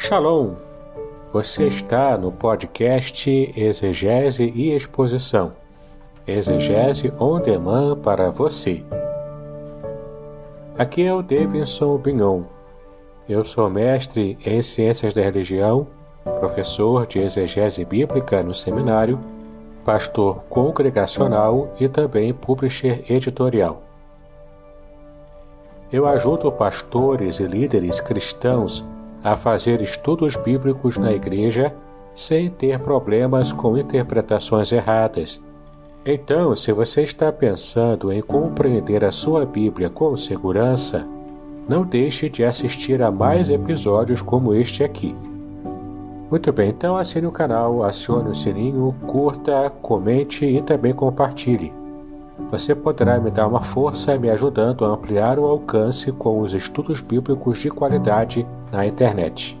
Shalom! Você está no podcast Exegese e Exposição. Exegese on demand para você. Aqui é o Davidson Bignon. Eu sou mestre em Ciências da Religião, professor de Exegese Bíblica no seminário, pastor congregacional e também publisher editorial. Eu ajudo pastores e líderes cristãos a fazer estudos bíblicos na igreja sem ter problemas com interpretações erradas. Então, se você está pensando em compreender a sua Bíblia com segurança, não deixe de assistir a mais episódios como este aqui. Muito bem, então assine o canal, acione o sininho, curta, comente e também compartilhe. Você poderá me dar uma força me ajudando a ampliar o alcance com os estudos bíblicos de qualidade na internet.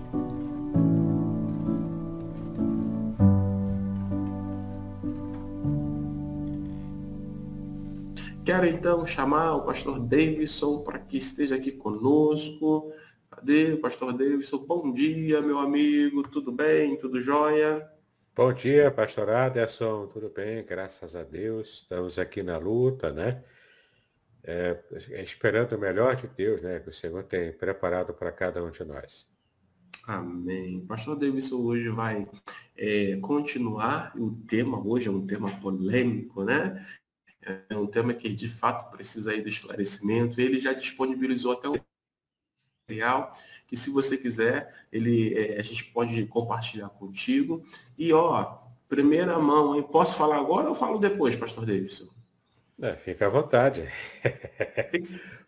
Quero então chamar o pastor Davidson para que esteja aqui conosco. Cadê o pastor Davidson? Bom dia, meu amigo. Tudo bem? Tudo jóia? Bom dia, pastor Aderson. Tudo bem? Graças a Deus. Estamos aqui na luta, né? Esperando o melhor de Deus, né? Que o Senhor tem preparado para cada um de nós. Amém. O pastor Davidson hoje vai continuar. O tema hoje é um tema polêmico, né? É um tema que de fato precisa aí de esclarecimento. Ele já disponibilizou até o material que, se você quiser, a gente pode compartilhar contigo. E primeira mão, hein? Posso falar agora ou falo depois, pastor Davidson? Fica à vontade.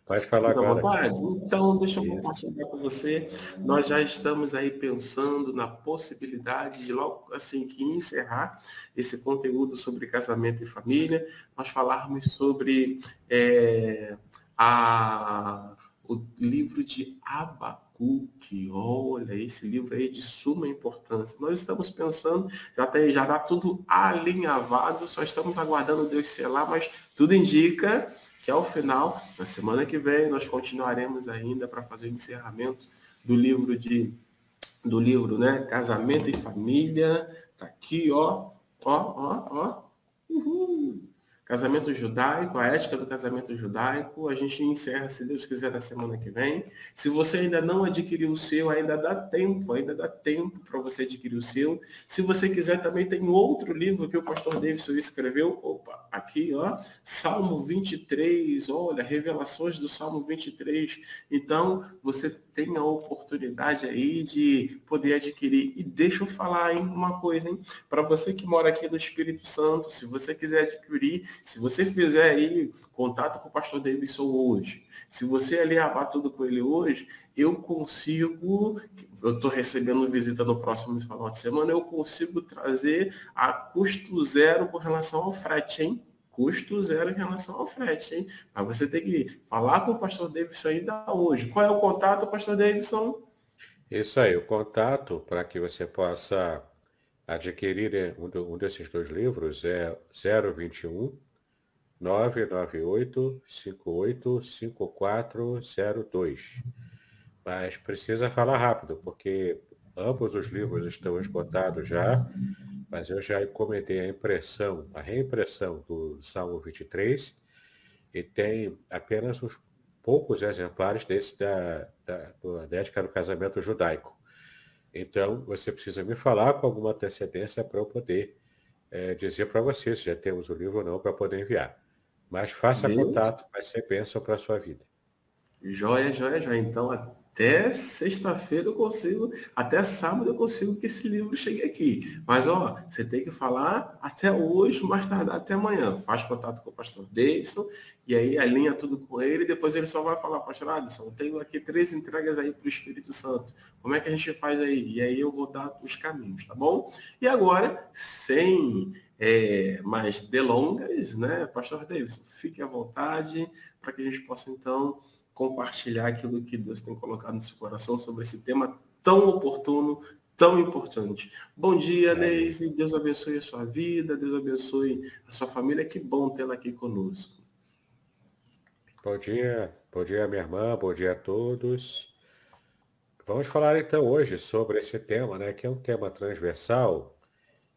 Pode falar Fica à agora. vontade? Então, deixa eu Isso. compartilhar com você. Nós já estamos aí pensando na possibilidade de, logo assim que encerrar esse conteúdo sobre casamento e família, nós falarmos sobre o livro de Abacuque. Olha, esse livro aí é de suma importância. Nós estamos pensando, já está tudo alinhavado, só estamos aguardando Deus selar, mas tudo indica que ao final, na semana que vem, nós continuaremos ainda para fazer o encerramento do livro, né? Casamento e Família. Tá aqui, ó. Uhul. Casamento judaico, a ética do casamento judaico. A gente encerra, se Deus quiser, na semana que vem. Se você ainda não adquiriu o seu, ainda dá tempo para você adquirir o seu. Se você quiser, também tem outro livro que o pastor Davidson escreveu. Opa, aqui, ó, Salmo 23, olha, revelações do Salmo 23. Então, você tem a oportunidade aí de poder adquirir. E deixa eu falar, hein, uma coisa, hein? Para você que mora aqui no Espírito Santo, se você quiser adquirir, se você fizer aí contato com o pastor Davidson hoje, se você alinhavar tudo com ele hoje, eu estou recebendo visita no próximo final de semana, eu consigo trazer a custo zero com relação ao frete, hein? Custo zero em relação ao frete, hein? Mas você tem que falar com o pastor Davidson ainda hoje. Qual é o contato, pastor Davidson? Isso aí, o contato para que você possa adquirir um desses dois livros é 021 998 58 5402. Mas precisa falar rápido, porque ambos os livros estão esgotados já, mas eu já encomendei a reimpressão do Salmo 23 e tem apenas uns poucos exemplares desse da ética do casamento judaico. Então, você precisa me falar com alguma antecedência para eu poder dizer para você se já temos o livro ou não para poder enviar. Mas faça Viu? contato, vai ser bênção para a sua vida. Joia, joia, joia. Então, até sexta-feira eu consigo, até sábado eu consigo que esse livro chegue aqui. Mas, você tem que falar até hoje, mais tardar até amanhã. Faz contato com o pastor Davidson e aí alinha tudo com ele. Depois ele só vai falar, pastor Adson, eu tenho aqui 3 entregas aí para o Espírito Santo. Como é que a gente faz aí? E aí eu vou dar os caminhos, tá bom? E agora, sem mais delongas, né, pastor Davidson, fique à vontade para que a gente possa, então, compartilhar aquilo que Deus tem colocado no seu coração sobre esse tema tão oportuno, tão importante. Bom dia, Amém. Neise. Deus abençoe a sua vida, Deus abençoe a sua família. Que bom tê-la aqui conosco. Bom dia, minha irmã, bom dia a todos. Vamos falar então hoje sobre esse tema, né, que é um tema transversal,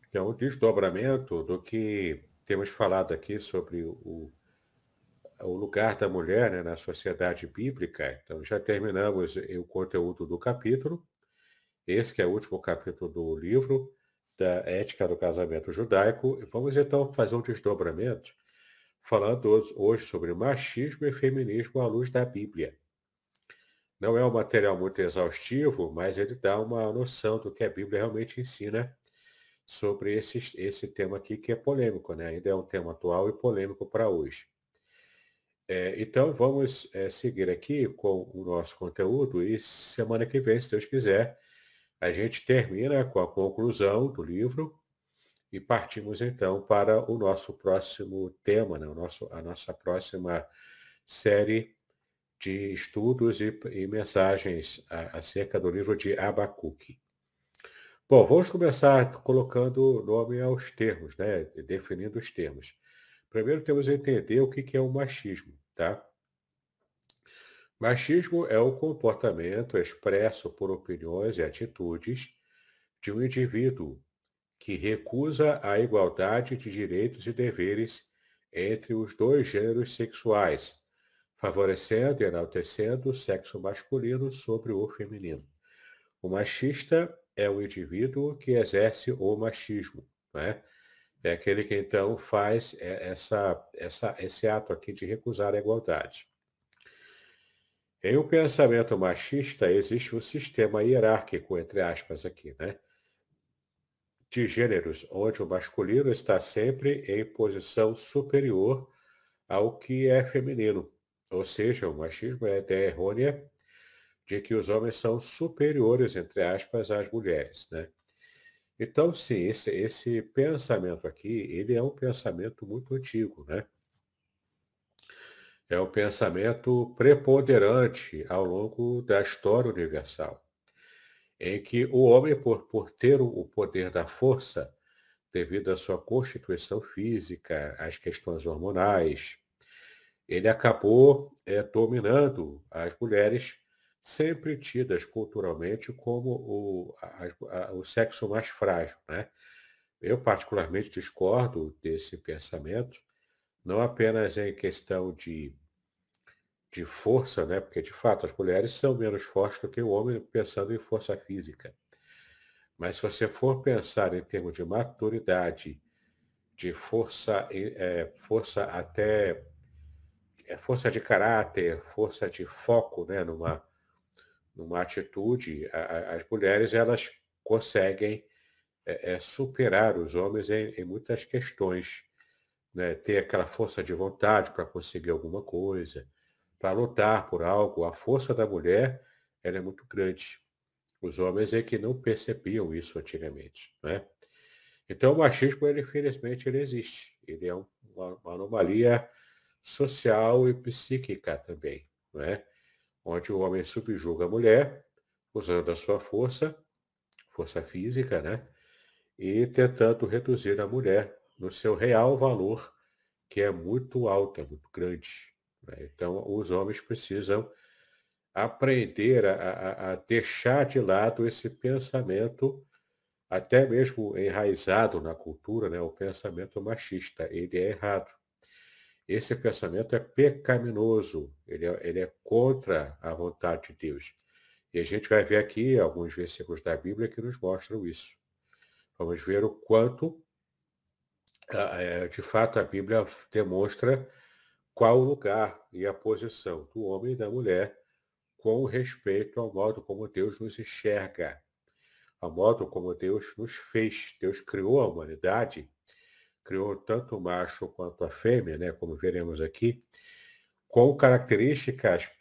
que é um desdobramento do que temos falado aqui sobre o lugar da mulher, né, na sociedade bíblica. Então, já terminamos o conteúdo do capítulo, esse que é o último capítulo do livro da Ética do Casamento Judaico, e vamos então fazer um desdobramento, falando hoje sobre machismo e feminismo à luz da Bíblia. Não é um material muito exaustivo, mas ele dá uma noção do que a Bíblia realmente ensina sobre esse tema aqui, que é polêmico, né? Ainda é um tema atual e polêmico para hoje. Então, vamos seguir aqui com o nosso conteúdo e semana que vem, se Deus quiser, a gente termina com a conclusão do livro e partimos então para o nosso próximo tema, né? A nossa próxima série de estudos e mensagens acerca do livro de Abacuque. Bom, vamos começar colocando nome aos termos, né? Definindo os termos. Primeiro temos que entender o que é o machismo, tá? Machismo é o comportamento expresso por opiniões e atitudes de um indivíduo que recusa a igualdade de direitos e deveres entre os dois gêneros sexuais, favorecendo e enaltecendo o sexo masculino sobre o feminino. O machista é o indivíduo que exerce o machismo, né? É aquele que então faz esse ato aqui de recusar a igualdade. Em um pensamento machista existe um sistema hierárquico, entre aspas, aqui, né? De gêneros, onde o masculino está sempre em posição superior ao que é feminino. Ou seja, o machismo é a ideia errônea de que os homens são superiores, entre aspas, às mulheres, né? Então, sim, esse pensamento aqui, ele é um pensamento muito antigo, né? É um pensamento preponderante ao longo da história universal, em que o homem, por ter o poder da força, devido à sua constituição física, às questões hormonais, ele acabou dominando as mulheres, sempre tidas culturalmente como o sexo mais frágil, né? Eu particularmente discordo desse pensamento, não apenas em questão de força, né? Porque de fato as mulheres são menos fortes do que o homem pensando em força física. Mas se você for pensar em termos de maturidade, de força, força até força de caráter, força de foco, né, numa atitude, as mulheres elas conseguem superar os homens em muitas questões, né, ter aquela força de vontade para conseguir alguma coisa, para lutar por algo. A força da mulher ela é muito grande. Os homens é que não percebiam isso antigamente, né? Então o machismo, ele, infelizmente, ele existe. Ele é uma anomalia social e psíquica também, não é? Onde o homem subjuga a mulher, usando a sua força, força física, né? E tentando reduzir a mulher no seu real valor, que é muito alto, é muito grande, né? Então, os homens precisam aprender a deixar de lado esse pensamento, até mesmo enraizado na cultura, né? O pensamento machista. Ele é errado. Esse pensamento é pecaminoso, ele é contra a vontade de Deus. E a gente vai ver aqui alguns versículos da Bíblia que nos mostram isso. Vamos ver o quanto, de fato, a Bíblia demonstra qual o lugar e a posição do homem e da mulher com respeito ao modo como Deus nos enxerga, ao modo como Deus nos fez. Deus criou a humanidade, criou tanto o macho quanto a fêmea, né, como veremos aqui, com características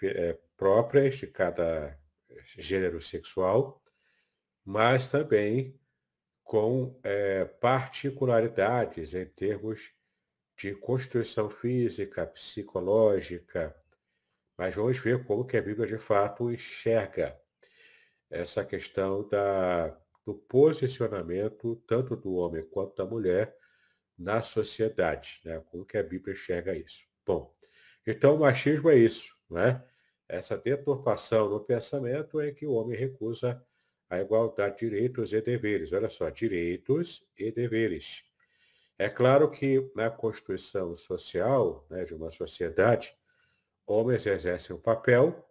próprias de cada gênero sexual, mas também com particularidades em termos de constituição física, psicológica. Mas vamos ver como que a Bíblia de fato enxerga essa questão do posicionamento tanto do homem quanto da mulher na sociedade, né? Como que a Bíblia enxerga isso. Bom, então o machismo é isso, não é? essa deturpação no pensamento é que o homem recusa a igualdade de direitos e deveres. Olha só, direitos e deveres. É claro que na constituição social, né, de uma sociedade, homens exercem um papel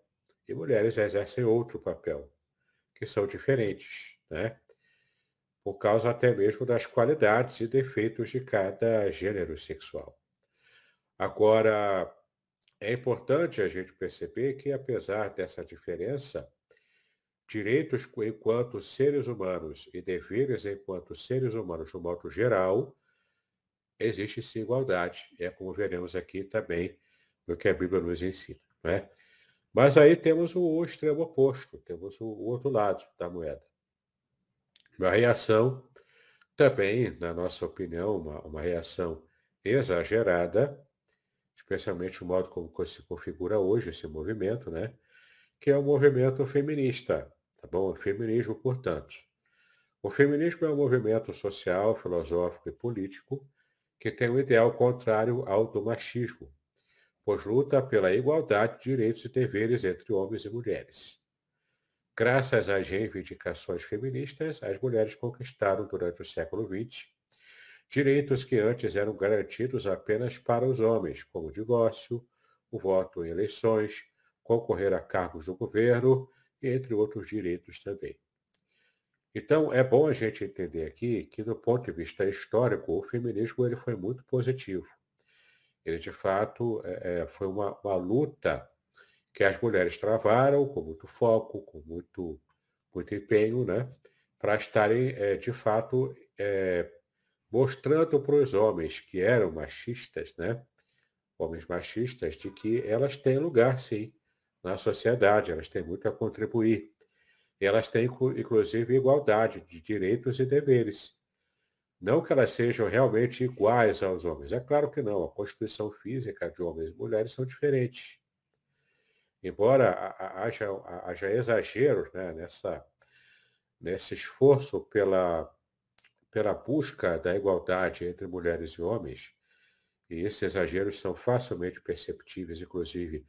e mulheres exercem outro papel, que são diferentes, né? Por causa até mesmo das qualidades e defeitos de cada gênero sexual. Agora, é importante a gente perceber que, apesar dessa diferença, direitos enquanto seres humanos e deveres enquanto seres humanos, de um modo geral, existe sim igualdade. É como veremos aqui também no que a Bíblia nos ensina, né? Mas aí temos o extremo oposto, temos o outro lado da moeda. Uma reação também, na nossa opinião, uma reação exagerada, especialmente o modo como se configura hoje esse movimento, né? Que é o movimento feminista, tá bom? O feminismo, portanto. O feminismo é um movimento social, filosófico e político que tem um ideal contrário ao do machismo, pois luta pela igualdade de direitos e deveres entre homens e mulheres. Graças às reivindicações feministas, as mulheres conquistaram durante o século XX direitos que antes eram garantidos apenas para os homens, como o divórcio, o voto em eleições, concorrer a cargos do governo, entre outros direitos também. Então, é bom a gente entender aqui que, do ponto de vista histórico, o feminismo ele foi muito positivo. Ele, de fato, foi uma luta que as mulheres travaram com muito foco, com muito empenho, né, para estarem, de fato, mostrando para os homens que eram machistas, né, homens machistas, de que elas têm lugar, sim, na sociedade, elas têm muito a contribuir. E elas têm, inclusive, igualdade de direitos e deveres. Não que elas sejam realmente iguais aos homens. É claro que não. A constituição física de homens e mulheres são diferentes. Embora haja exageros, né, nesse esforço pela busca da igualdade entre mulheres e homens, e esses exageros são facilmente perceptíveis, inclusive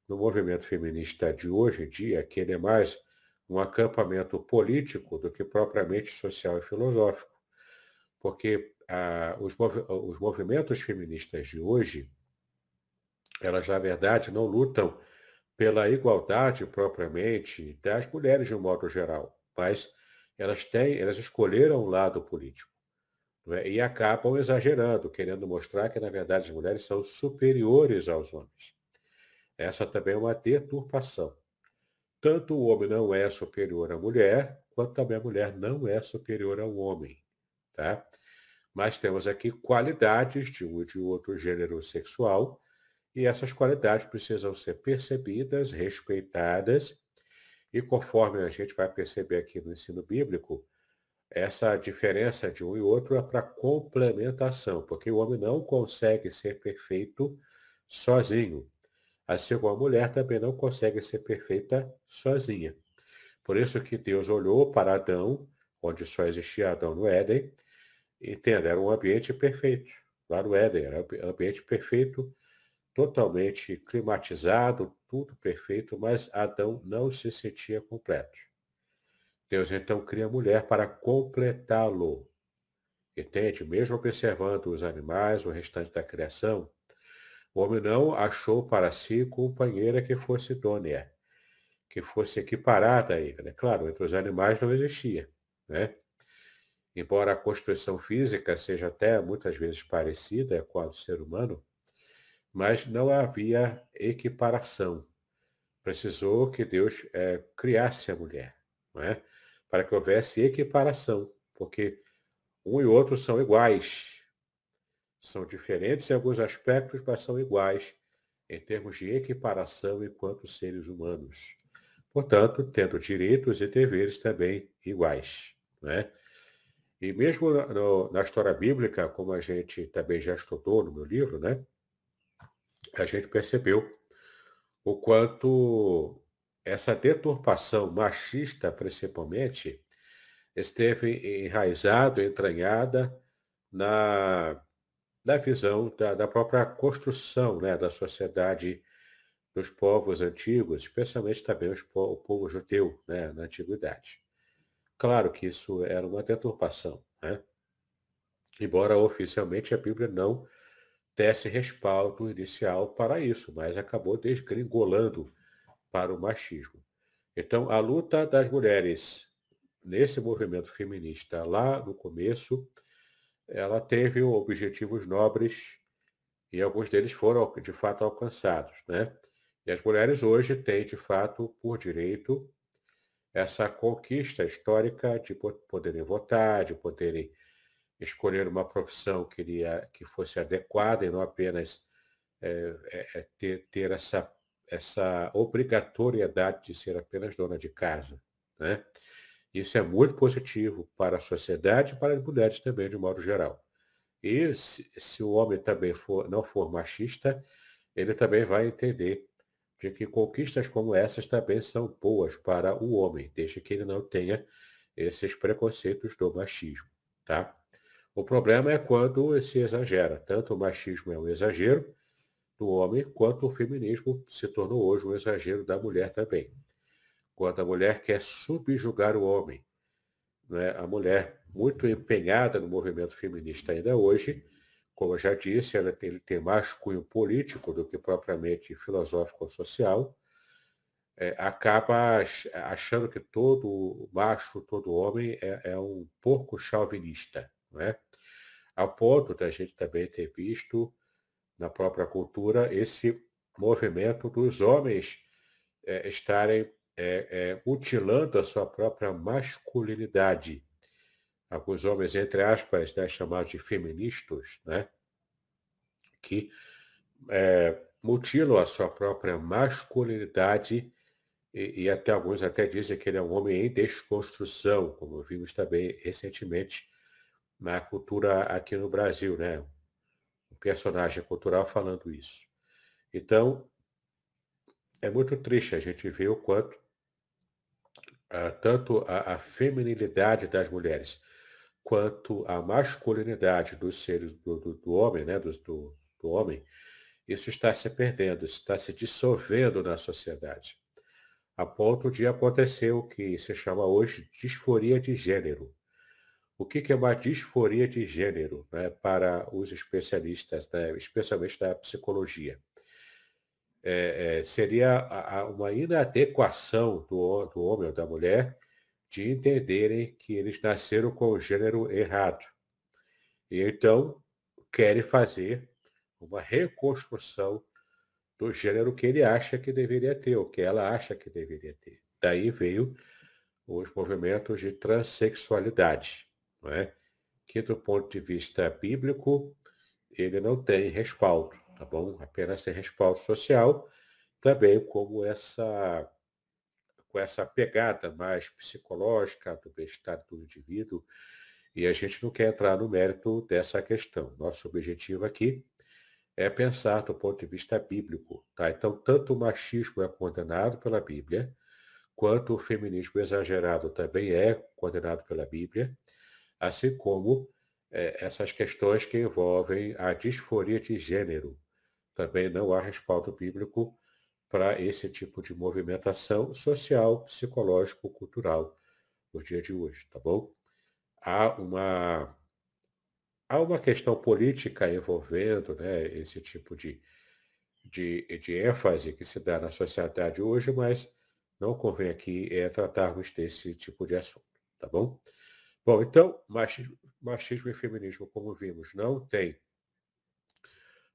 no movimento feminista de hoje em dia, que ele é mais um acampamento político do que propriamente social e filosófico, porque os movimentos feministas de hoje, elas na verdade não lutam pela igualdade propriamente das mulheres de um modo geral, mas elas escolheram um lado político, não é? E acabam exagerando, querendo mostrar que na verdade as mulheres são superiores aos homens. Essa também é uma deturpação. Tanto o homem não é superior à mulher, quanto também a mulher não é superior ao homem, tá? Mas temos aqui qualidades de um e de outro gênero sexual, e essas qualidades precisam ser percebidas, respeitadas, e conforme a gente vai perceber aqui no ensino bíblico, essa diferença de um e outro é para complementação, porque o homem não consegue ser perfeito sozinho. Assim como a mulher também não consegue ser perfeita sozinha. Por isso que Deus olhou para Adão, onde só existia Adão no Éden, e entenda, era um ambiente perfeito. Lá no Éden, era um ambiente perfeito, totalmente climatizado, tudo perfeito, mas Adão não se sentia completo. Deus então cria a mulher para completá-lo. Entende? Mesmo observando os animais, o restante da criação, o homem não achou para si companheira que fosse idônea, que fosse equiparada a ele, né? Claro, entre os animais não existia, né? Embora a constituição física seja até muitas vezes parecida com a do ser humano, mas não havia equiparação. Precisou que Deus criasse a mulher, não é? Para que houvesse equiparação, porque um e outro são iguais, são diferentes em alguns aspectos, mas são iguais em termos de equiparação enquanto seres humanos. Portanto, tendo direitos e deveres também iguais, né? E mesmo na história bíblica, como a gente também já estudou no meu livro, né? A gente percebeu o quanto essa deturpação machista, principalmente, esteve enraizado, entranhada na visão da própria construção, né, da sociedade dos povos antigos, especialmente também o povo judeu, né, na antiguidade. Claro que isso era uma deturpação, né? Embora oficialmente a Bíblia não desse respaldo inicial para isso, mas acabou desgringolando para o machismo. Então, a luta das mulheres nesse movimento feminista lá no começo, ela teve objetivos nobres e alguns deles foram de fato alcançados, né? E as mulheres hoje têm de fato por direito essa conquista histórica de poderem votar, de poderem escolher uma profissão que fosse adequada e não apenas ter essa obrigatoriedade de ser apenas dona de casa, né? Isso é muito positivo para a sociedade e para as mulheres também, de modo geral. E se o homem também não for machista, ele também vai entender de que conquistas como essas também são boas para o homem, desde que ele não tenha esses preconceitos do machismo, tá? O problema é quando se exagera. Tanto o machismo é um exagero do homem, quanto o feminismo se tornou hoje um exagero da mulher também. Quando a mulher quer subjugar o homem, né? A mulher, muito empenhada no movimento feminista ainda hoje, como eu já disse, ele tem mais cunho político do que propriamente filosófico ou social, acaba achando que todo macho, todo homem é um porco chauvinista, né? Ao ponto da gente também ter visto na própria cultura esse movimento dos homens estarem mutilando a sua própria masculinidade. Alguns homens, entre aspas, né, chamados de feministas, né, que mutilam a sua própria masculinidade e até alguns até dizem que ele é um homem em desconstrução, como vimos também recentemente na cultura aqui no Brasil, né? Um personagem cultural falando isso. Então, é muito triste a gente ver o quanto tanto a feminilidade das mulheres quanto a masculinidade dos seres do homem, né? Do homem, isso está se perdendo, isso está se dissolvendo na sociedade, a ponto de acontecer o que se chama hoje disforia de gênero. O que é uma disforia de gênero, né, para os especialistas, né, especialmente da psicologia? Seria uma inadequação do homem ou da mulher de entenderem que eles nasceram com o gênero errado. E então querem fazer uma reconstrução do gênero que ele acha que deveria ter, ou que ela acha que deveria ter. Daí veio os movimentos de transexualidade, não é? Que do ponto de vista bíblico, ele não tem respaldo, tá bom? Apenas tem respaldo social, também com essa pegada mais psicológica do bem-estar do indivíduo, e a gente não quer entrar no mérito dessa questão. Nosso objetivo aqui é pensar do ponto de vista bíblico, tá? Então, tanto o machismo é condenado pela Bíblia, quanto o feminismo exagerado também é condenado pela Bíblia, assim como essas questões que envolvem a disforia de gênero. Também não há respaldo bíblico para esse tipo de movimentação social, psicológico, cultural no dia de hoje, tá bom? Há uma, há uma questão política envolvendo, né, esse tipo de ênfase que se dá na sociedade hoje, mas não convém aqui tratarmos desse tipo de assunto, tá bom? Bom, então, machismo e feminismo, como vimos, não tem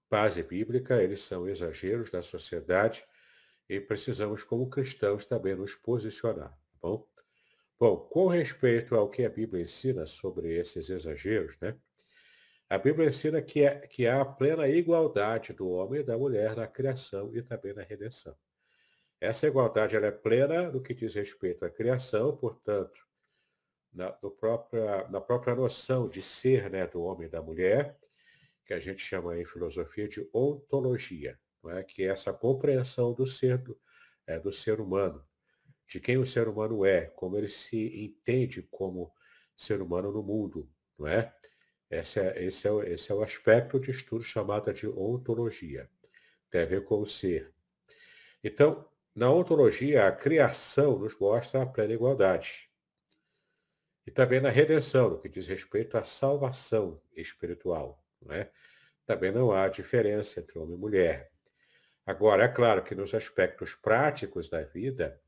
base bíblica, eles são exageros da sociedade e precisamos, como cristãos, também nos posicionar, tá bom? Bom, com respeito ao que a Bíblia ensina sobre esses exageros, né? A Bíblia ensina que há a plena igualdade do homem e da mulher na criação e também na redenção. Essa igualdade ela é plena no que diz respeito à criação, portanto, na própria noção de ser, né, do homem e da mulher, que a gente chama em filosofia de ontologia, não é? Que é essa compreensão do ser humano, de quem o ser humano é, como ele se entende como ser humano no mundo, não é? Esse é o aspecto de estudo chamado de ontologia. Tem a ver com o ser. Então, na ontologia, a criação nos mostra a plena igualdade. E também na redenção, no que diz respeito à salvação espiritual. Não é? Também não há diferença entre homem e mulher. Agora, é claro que nos aspectos práticos da vida,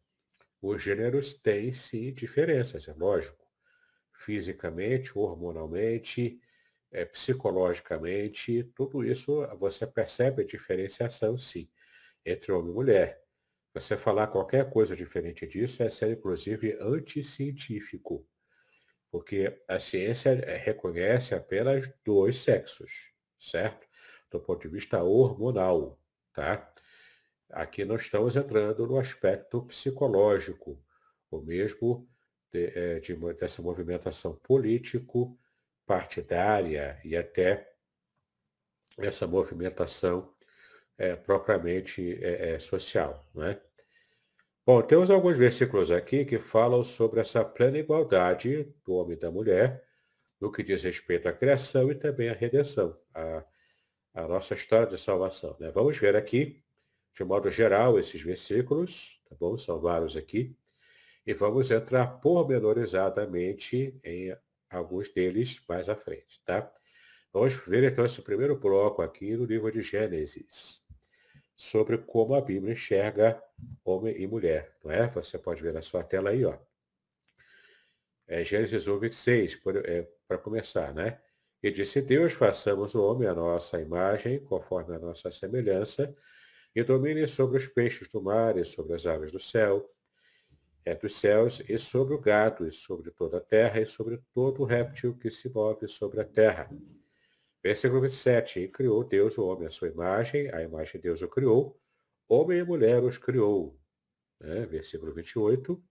os gêneros têm sim diferenças, é lógico. Fisicamente, hormonalmente, psicologicamente, tudo isso você percebe a diferenciação, sim, entre homem e mulher. Você falar qualquer coisa diferente disso é ser, inclusive, anticientífico, porque a ciência reconhece apenas dois sexos, certo? Do ponto de vista hormonal, tá? Aqui nós estamos entrando no aspecto psicológico, ou mesmo dessa movimentação político-partidária e até essa movimentação propriamente social. Não é? Bom, temos alguns versículos aqui que falam sobre essa plena igualdade do homem e da mulher no que diz respeito à criação e também à redenção, a nossa história de salvação. Né? Vamos ver aqui, de modo geral, esses versículos, tá bom? São vários aqui, e vamos entrar pormenorizadamente em alguns deles mais à frente, tá? Vamos ver então esse primeiro bloco aqui no livro de Gênesis, sobre como a Bíblia enxerga homem e mulher, não é? Você pode ver na sua tela aí, ó. Gênesis 1, 26, para começar, né? E disse Deus, façamos o homem à nossa imagem, conforme a nossa semelhança, e domine sobre os peixes do mar, e sobre as aves do céu, dos céus, e sobre o gado, e sobre toda a terra, e sobre todo réptil que se move sobre a terra. Versículo 27, e criou Deus o homem à sua imagem, a imagem de Deus o criou, homem e mulher os criou. Né? Versículo 28,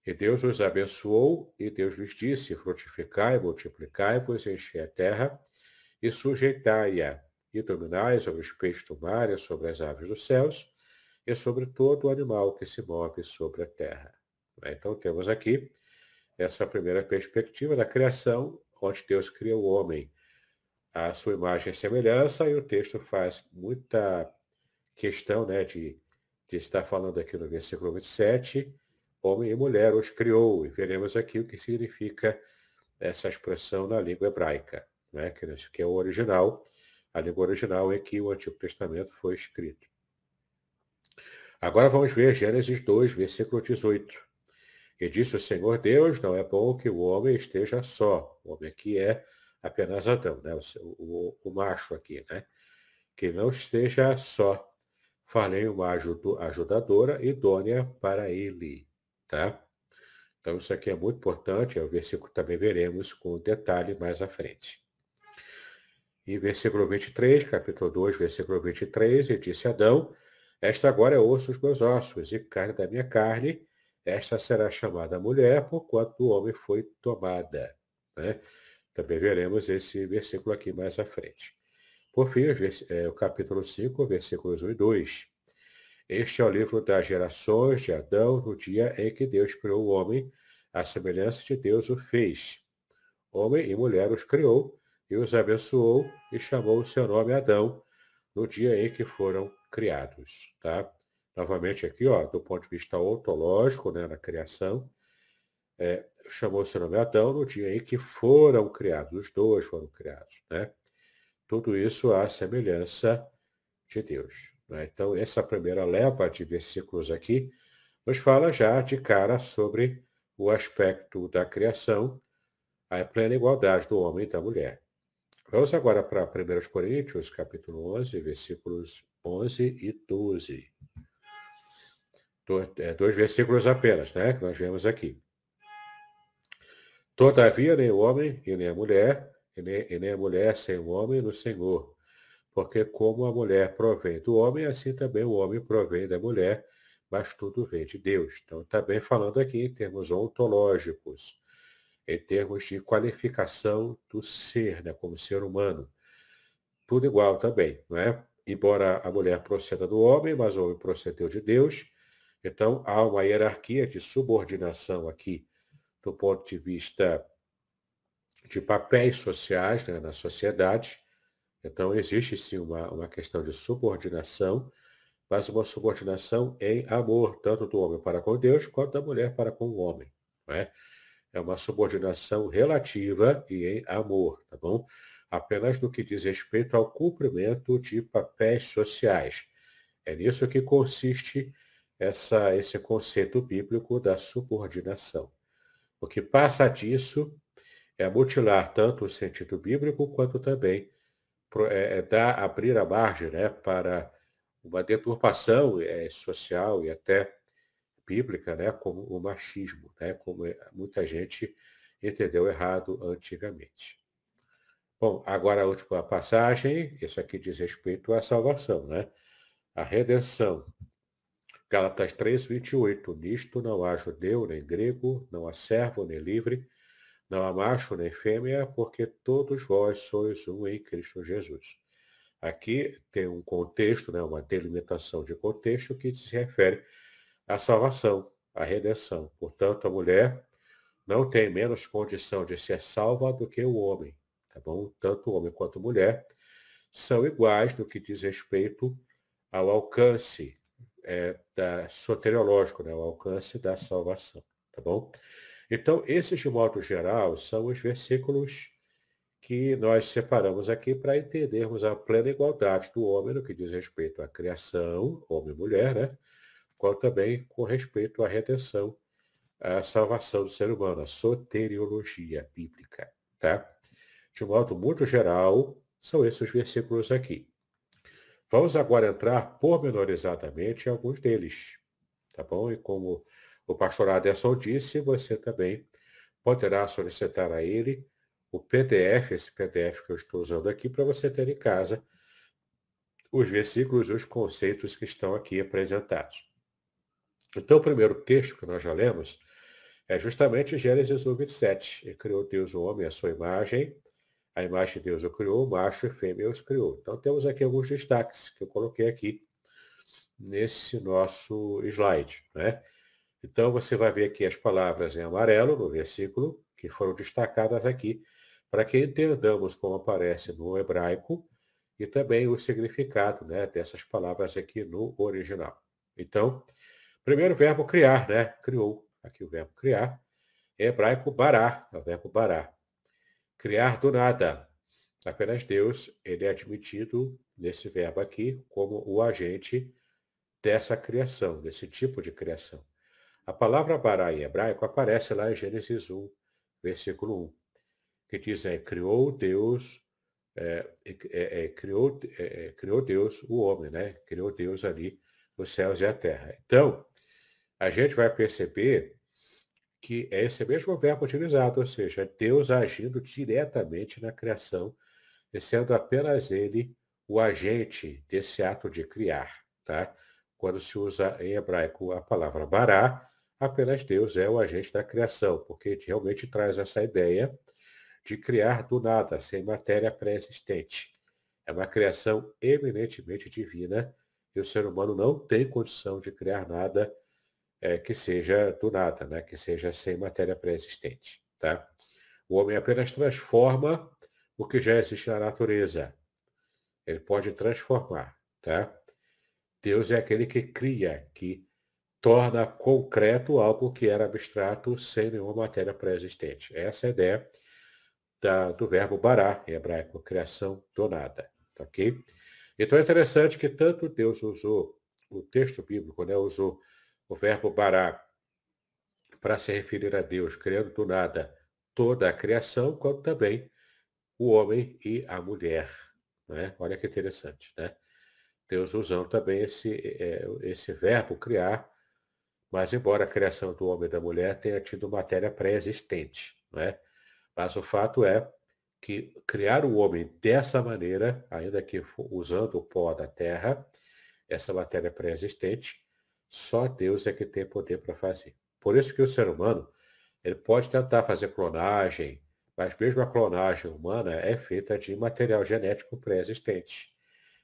e Deus os abençoou, e Deus lhes disse, frutificai, multiplicai-vos, enchei a terra, e sujeitai-a, e dominai sobre os peixes do mar, e sobre as aves dos céus, e sobre todo o animal que se move sobre a terra. Então temos aqui essa primeira perspectiva da criação, onde Deus cria o homem à sua imagem e semelhança, e o texto faz muita questão, né, de estar falando aqui no versículo 27, homem e mulher os criou, e veremos aqui o que significa essa expressão na língua hebraica, né, que é o original, a língua original em que o Antigo Testamento foi escrito. Agora vamos ver Gênesis 2, versículo 18. E disse o Senhor Deus, não é bom que o homem esteja só. O homem aqui é apenas Adão, né? O macho aqui, né? Que não esteja só. Falei uma ajudadora idônea para ele, tá? Então isso aqui é muito importante, é o versículo que também veremos com detalhe mais à frente. E versículo 23, capítulo 2, versículo 23, e disse Adão, esta agora é osso dos meus ossos e carne da minha carne, esta será chamada mulher, porquanto do homem foi tomada. Né? Também veremos esse versículo aqui mais à frente. Por fim, o capítulo 5, versículos 1 e 2. Este é o livro das gerações de Adão no dia em que Deus criou o homem, à semelhança de Deus o fez. Homem e mulher os criou, e os abençoou, e chamou o seu nome Adão, no dia em que foram criados. Tá? Novamente aqui, ó, do ponto de vista ontológico, né, na criação, chamou o seu nome Adão no dia em que foram criados. Os dois foram criados. Né? Tudo isso à semelhança de Deus. Né? Então, essa primeira leva de versículos aqui nos fala já de cara sobre o aspecto da criação, a plena igualdade do homem e da mulher. Vamos agora para 1 Coríntios, capítulo 11, versículos 11 e 12. Dois versículos apenas, né, que nós vemos aqui. Todavia, nem o homem e nem a mulher, e nem a mulher sem o homem no Senhor. Porque como a mulher provém do homem, assim também o homem provém da mulher, mas tudo vem de Deus. Então, está bem falando aqui em termos ontológicos, em termos de qualificação do ser, né, como ser humano. Tudo igual também, não é? Embora a mulher proceda do homem, mas o homem procedeu de Deus. Então, há uma hierarquia de subordinação aqui, do ponto de vista de papéis sociais, né, na sociedade. Então, existe sim uma questão de subordinação, mas uma subordinação em amor, tanto do homem para com Deus quanto da mulher para com o homem. Não é? É uma subordinação relativa e em amor, tá bom? Apenas no que diz respeito ao cumprimento de papéis sociais. É nisso que consiste esse conceito bíblico da subordinação. O que passa disso é mutilar tanto o sentido bíblico quanto também abrir a margem, né, para uma deturpação social e até bíblica, né, como o machismo, né, como muita gente entendeu errado antigamente. Bom, agora a última passagem, isso aqui diz respeito à salvação, né? A redenção. Gálatas 3:28. Nisto não há judeu nem grego, não há servo nem livre, não há macho nem fêmea, porque todos vós sois um em Cristo Jesus. Aqui tem um contexto, né, uma delimitação de contexto que se refere à salvação, à redenção. Portanto, a mulher não tem menos condição de ser salva do que o homem, tá bom? Tanto o homem quanto a mulher são iguais no que diz respeito ao alcance soteriológico, né, o alcance da salvação, tá bom? Então, esses, de modo geral, são os versículos que nós separamos aqui para entendermos a plena igualdade do homem no que diz respeito à criação, homem e mulher, né? Quanto também com respeito à redenção, à salvação do ser humano, a soteriologia bíblica, tá? De modo muito geral, são esses os versículos aqui. Vamos agora entrar pormenorizadamente em alguns deles, tá bom? E como o pastor Aderson disse, você também poderá solicitar a ele o PDF, esse PDF que eu estou usando aqui, para você ter em casa os versículos e os conceitos que estão aqui apresentados. Então, o primeiro texto que nós já lemos é justamente Gênesis 1:27. E criou Deus o homem à sua imagem, a imagem de Deus o criou, macho e fêmea os criou. Então, temos aqui alguns destaques que eu coloquei aqui nesse nosso slide, né? Então, você vai ver aqui as palavras em amarelo no versículo, que foram destacadas aqui, para que entendamos como aparece no hebraico e também o significado, né, dessas palavras aqui no original. Então, primeiro verbo criar, né? Criou. Aqui o verbo criar. Em hebraico, bará, é o verbo bará. Criar do nada. Apenas Deus, ele é admitido nesse verbo aqui como o agente dessa criação, desse tipo de criação. A palavra bará em hebraico aparece lá em Gênesis 1, versículo 1, que diz, criou Deus, criou Deus o homem, né? Criou Deus ali os céus e a terra. Então, a gente vai perceber que é esse mesmo verbo utilizado, ou seja, Deus agindo diretamente na criação, e sendo apenas ele o agente desse ato de criar, tá? Quando se usa em hebraico a palavra bará, apenas Deus é o agente da criação, porque realmente traz essa ideia de criar do nada, sem matéria pré-existente. É uma criação eminentemente divina e o ser humano não tem condição de criar nada que seja do nada, né? Que seja sem matéria pré-existente, tá? O homem apenas transforma o que já existe na natureza. Ele pode transformar, tá? Deus é aquele que cria, que torna concreto algo que era abstrato sem nenhuma matéria pré-existente. Essa é a ideia do verbo bará, em hebraico, criação do nada, tá ok? Então é interessante que tanto Deus usou, o texto bíblico, né, usou o verbo bará para se referir a Deus, criando do nada toda a criação, quanto também o homem e a mulher. Né? Olha que interessante, né? Deus usando também esse verbo criar, mas embora a criação do homem e da mulher tenha tido matéria pré-existente, né? Mas o fato é que criar o homem dessa maneira, ainda que usando o pó da terra, essa matéria pré-existente, só Deus é que tem poder para fazer. Por isso que o ser humano, ele pode tentar fazer clonagem, mas mesmo a clonagem humana é feita de material genético pré-existente.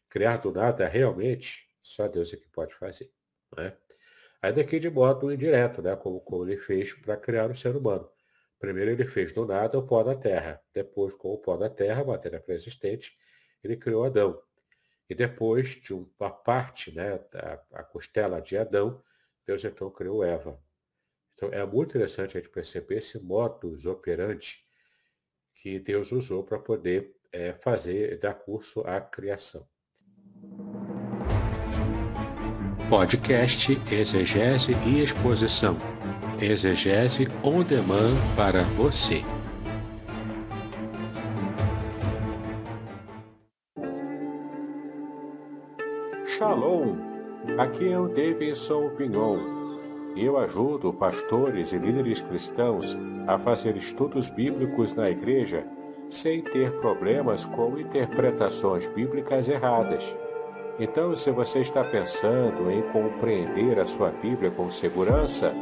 Criar do nada, realmente, só Deus é que pode fazer. Né? Ainda que de modo indireto, né? como ele fez para criar o ser humano. Primeiro ele fez do nada o pó da terra. Depois, com o pó da terra, a matéria pré-existente, ele criou Adão. E depois de uma parte, né, a costela de Adão, Deus então criou Eva. Então é muito interessante a gente perceber esse modus operandi que Deus usou para poder dar curso à criação. Podcast Exegese e Exposição. Exegese on demand para você. Shalom! Aqui é o Davidson Pignon. Eu ajudo pastores e líderes cristãos a fazer estudos bíblicos na igreja sem ter problemas com interpretações bíblicas erradas. Então, se você está pensando em compreender a sua Bíblia com segurança,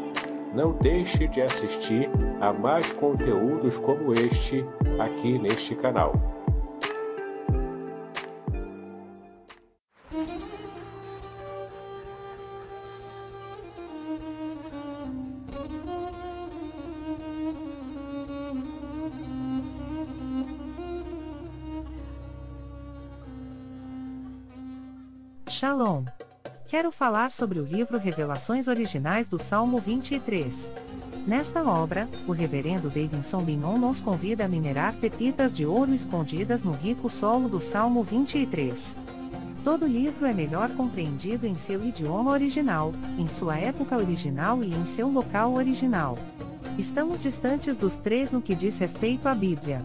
não deixe de assistir a mais conteúdos como este aqui neste canal. Shalom! Quero falar sobre o livro Revelações Originais do Salmo 23. Nesta obra, o reverendo Davidson Pignon nos convida a minerar pepitas de ouro escondidas no rico solo do Salmo 23. Todo livro é melhor compreendido em seu idioma original, em sua época original e em seu local original. Estamos distantes dos três no que diz respeito à Bíblia.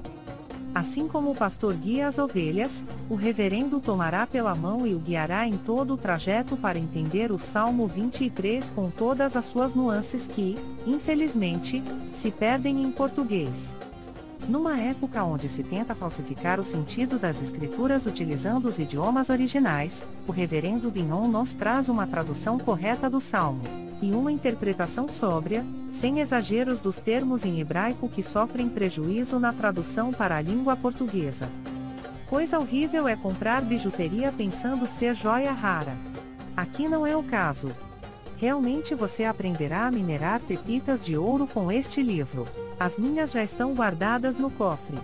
Assim como o pastor guia as ovelhas, o reverendo o tomará pela mão e o guiará em todo o trajeto para entender o Salmo 23 com todas as suas nuances que, infelizmente, se perdem em português. Numa época onde se tenta falsificar o sentido das escrituras utilizando os idiomas originais, o reverendo Pignon nos traz uma tradução correta do Salmo, e uma interpretação sóbria, sem exageros dos termos em hebraico que sofrem prejuízo na tradução para a língua portuguesa. Coisa horrível é comprar bijuteria pensando ser joia rara. Aqui não é o caso. Realmente você aprenderá a minerar pepitas de ouro com este livro. As minhas já estão guardadas no cofre.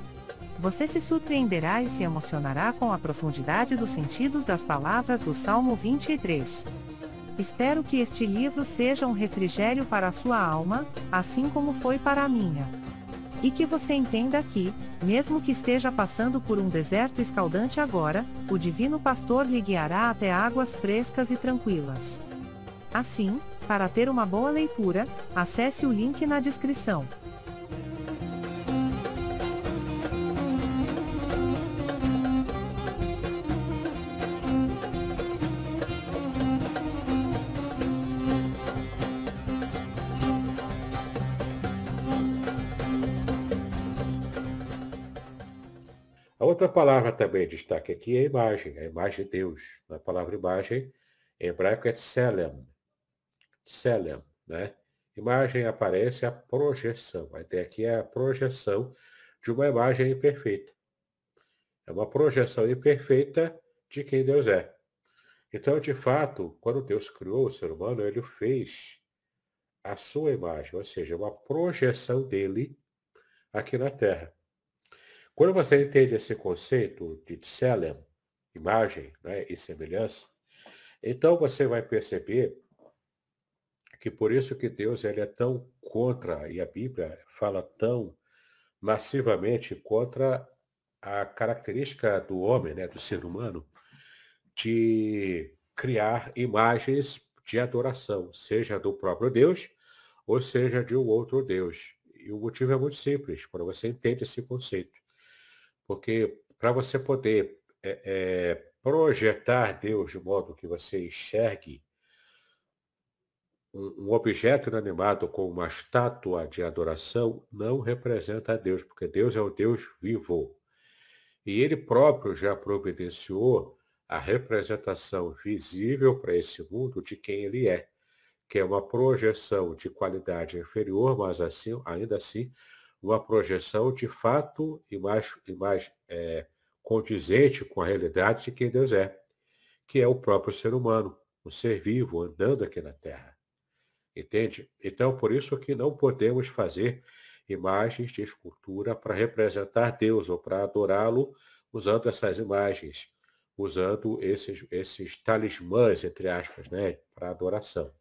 Você se surpreenderá e se emocionará com a profundidade dos sentidos das palavras do Salmo 23. Espero que este livro seja um refrigério para a sua alma, assim como foi para a minha. E que você entenda que, mesmo que esteja passando por um deserto escaldante agora, o Divino Pastor lhe guiará até águas frescas e tranquilas. Assim, para ter uma boa leitura, acesse o link na descrição. A outra palavra também de destaque aqui é a imagem de Deus. A palavra imagem, em hebraico é tselem. Tselem, né? Imagem aparece a projeção. A ideia aqui é a projeção de uma imagem imperfeita. É uma projeção imperfeita de quem Deus é. Então, de fato, quando Deus criou o ser humano, ele o fez à sua imagem, ou seja, uma projeção dele aqui na Terra. Quando você entende esse conceito de tselem, imagem, né, e semelhança, então você vai perceber que por isso que Deus ele é tão contra, e a Bíblia fala tão massivamente contra a característica do homem, né, do ser humano, de criar imagens de adoração, seja do próprio Deus, ou seja de um outro Deus. E o motivo é muito simples, quando você entende esse conceito. Porque para você poder projetar Deus de modo que você enxergue um objeto inanimado como uma estátua de adoração, não representa Deus, porque Deus é o Deus vivo. E ele próprio já providenciou a representação visível para esse mundo de quem ele é, que é uma projeção de qualidade inferior, mas assim, ainda assim, uma projeção de fato e mais condizente com a realidade de quem Deus é, que é o próprio ser humano, um ser vivo andando aqui na Terra. Entende? Então, por isso que não podemos fazer imagens de escultura para representar Deus ou para adorá-lo usando essas imagens, usando esses talismãs, entre aspas, né, para adoração.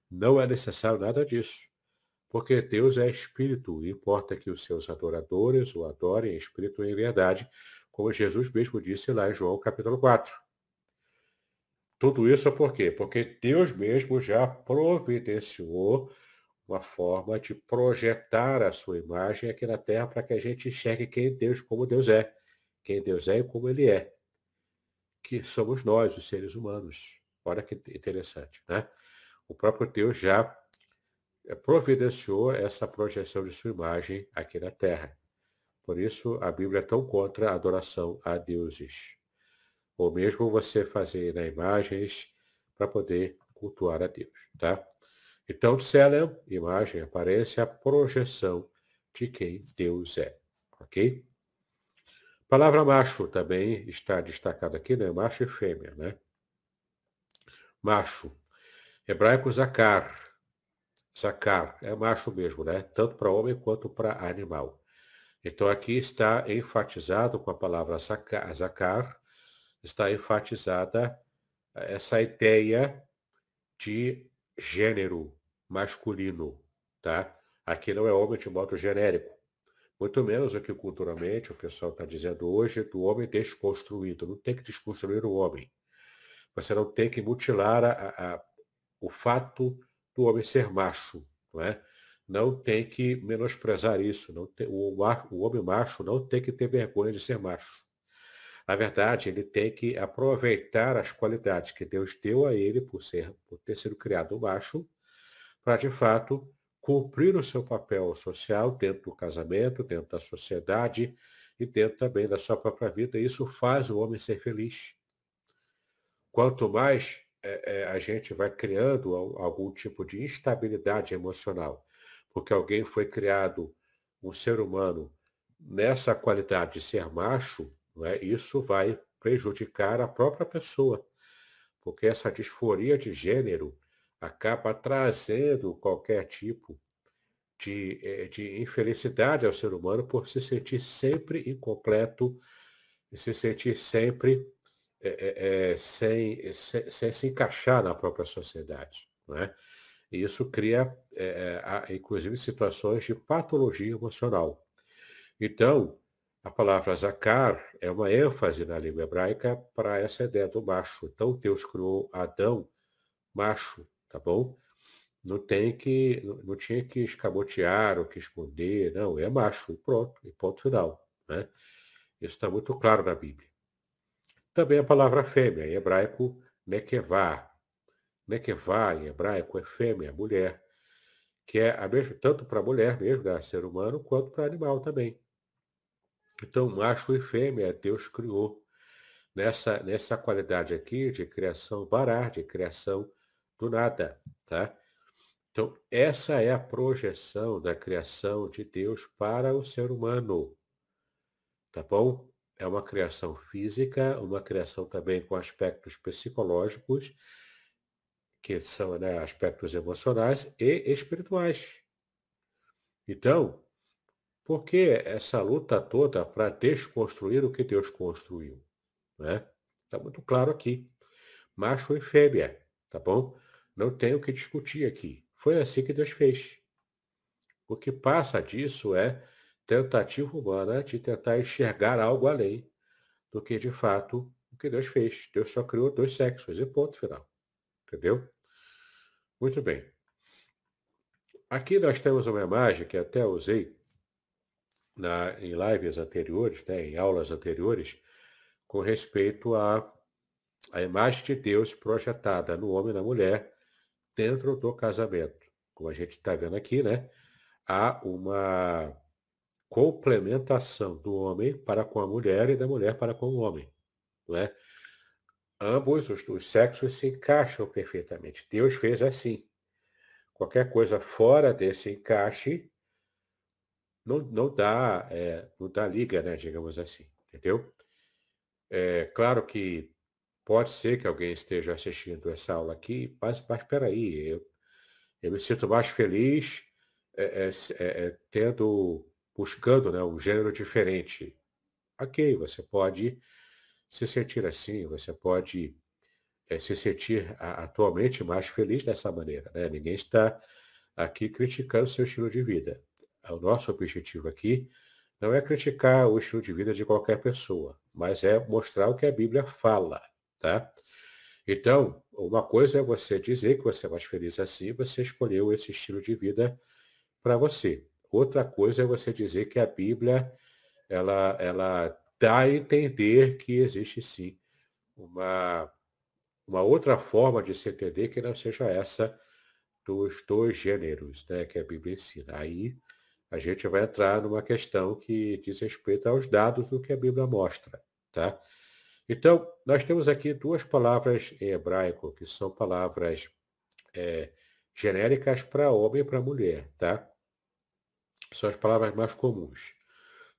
Não é necessário nada disso, porque Deus é espírito, e importa que os seus adoradores o adorem em espírito e em verdade, como Jesus mesmo disse lá em João capítulo 4. Tudo isso por quê? Porque Deus mesmo já providenciou uma forma de projetar a sua imagem aqui na Terra para que a gente enxergue como Deus é, quem Deus é e como Ele é, que somos nós, os seres humanos. Olha que interessante, né? O próprio Deus já providenciou essa projeção de sua imagem aqui na Terra. Por isso, a Bíblia é tão contra a adoração a deuses. Ou mesmo você fazer, né, imagens para poder cultuar a Deus, tá? Então, Tselem, imagem, aparência, a projeção de quem Deus é, ok? Palavra macho também está destacada aqui, né? Macho e fêmea, né? Macho. Hebraico zakar. Zakar é macho mesmo, né? Tanto para homem quanto para animal. Então aqui está enfatizado com a palavra zakar, está enfatizada essa ideia de gênero masculino, tá? Aqui não é homem de modo genérico. Muito menos o que culturalmente o pessoal está dizendo hoje do homem desconstruído. Não tem que desconstruir o homem. Você não tem que mutilar o fato do homem ser macho, não é? Não tem que menosprezar isso. Não tem, o homem macho não tem que ter vergonha de ser macho. Na verdade, ele tem que aproveitar as qualidades que Deus deu a ele por ter sido criado macho, para de fato cumprir o seu papel social dentro do casamento, dentro da sociedade e dentro também da sua própria vida. Isso faz o homem ser feliz. Quanto mais a gente vai criando algum tipo de instabilidade emocional, porque alguém foi criado, um ser humano, nessa qualidade de ser macho, não é? Isso vai prejudicar a própria pessoa, porque essa disforia de gênero acaba trazendo qualquer tipo de infelicidade ao ser humano por se sentir sempre incompleto e se sentir sempre sem se encaixar na própria sociedade, não é? E isso cria, inclusive, situações de patologia emocional. Então, a palavra zakar é uma ênfase na língua hebraica para essa ideia do macho. Então, Deus criou Adão macho, tá bom? Não tinha que escamotear ou que esconder, não, é macho, e pronto, e ponto final, né? Isso está muito claro na Bíblia. Também a palavra fêmea, em hebraico, nekevá. Nekevá, em hebraico, é fêmea, mulher, que é a mesma, tanto para a mulher mesmo, né, ser humano, quanto para animal também. Então, macho e fêmea, Deus criou nessa qualidade aqui de criação bará, de criação do nada, tá? Então, essa é a projeção da criação de Deus para o ser humano, tá bom? É uma criação física, uma criação também com aspectos psicológicos, que são, né, aspectos emocionais e espirituais. Então, por que essa luta toda para desconstruir o que Deus construiu, né? Está muito claro aqui. Macho e fêmea, tá bom? Não tem o que discutir aqui. Foi assim que Deus fez. O que passa disso é tentativa humana de tentar enxergar algo além do que, de fato, o que Deus fez. Deus só criou dois sexos e ponto final. Entendeu? Muito bem. Aqui nós temos uma imagem que até usei em lives anteriores, né, em aulas anteriores, com respeito à imagem de Deus projetada no homem e na mulher dentro do casamento. Como a gente está vendo aqui, né, há uma complementação do homem para com a mulher e da mulher para com o homem, não é? Ambos os sexos se encaixam perfeitamente. Deus fez assim. Qualquer coisa fora desse encaixe não dá liga, né, digamos assim, entendeu? É claro que pode ser que alguém esteja assistindo essa aula aqui, mas espera aí, eu me sinto mais feliz buscando, né, um gênero diferente. Ok, você pode se sentir assim, você pode se sentir atualmente mais feliz dessa maneira, né? Ninguém está aqui criticando o seu estilo de vida. O nosso objetivo aqui não é criticar o estilo de vida de qualquer pessoa, mas é mostrar o que a Bíblia fala, tá? Então, uma coisa é você dizer que você é mais feliz assim, você escolheu esse estilo de vida para você. Outra coisa é você dizer que a Bíblia, ela dá a entender que existe sim uma, uma outra forma de se entender que não seja essa dos dois gêneros, né, que a Bíblia ensina. Aí a gente vai entrar numa questão que diz respeito aos dados do que a Bíblia mostra, tá? Então, nós temos aqui duas palavras em hebraico, que são palavras é, genéricas para homem e para mulher, tá? São as palavras mais comuns.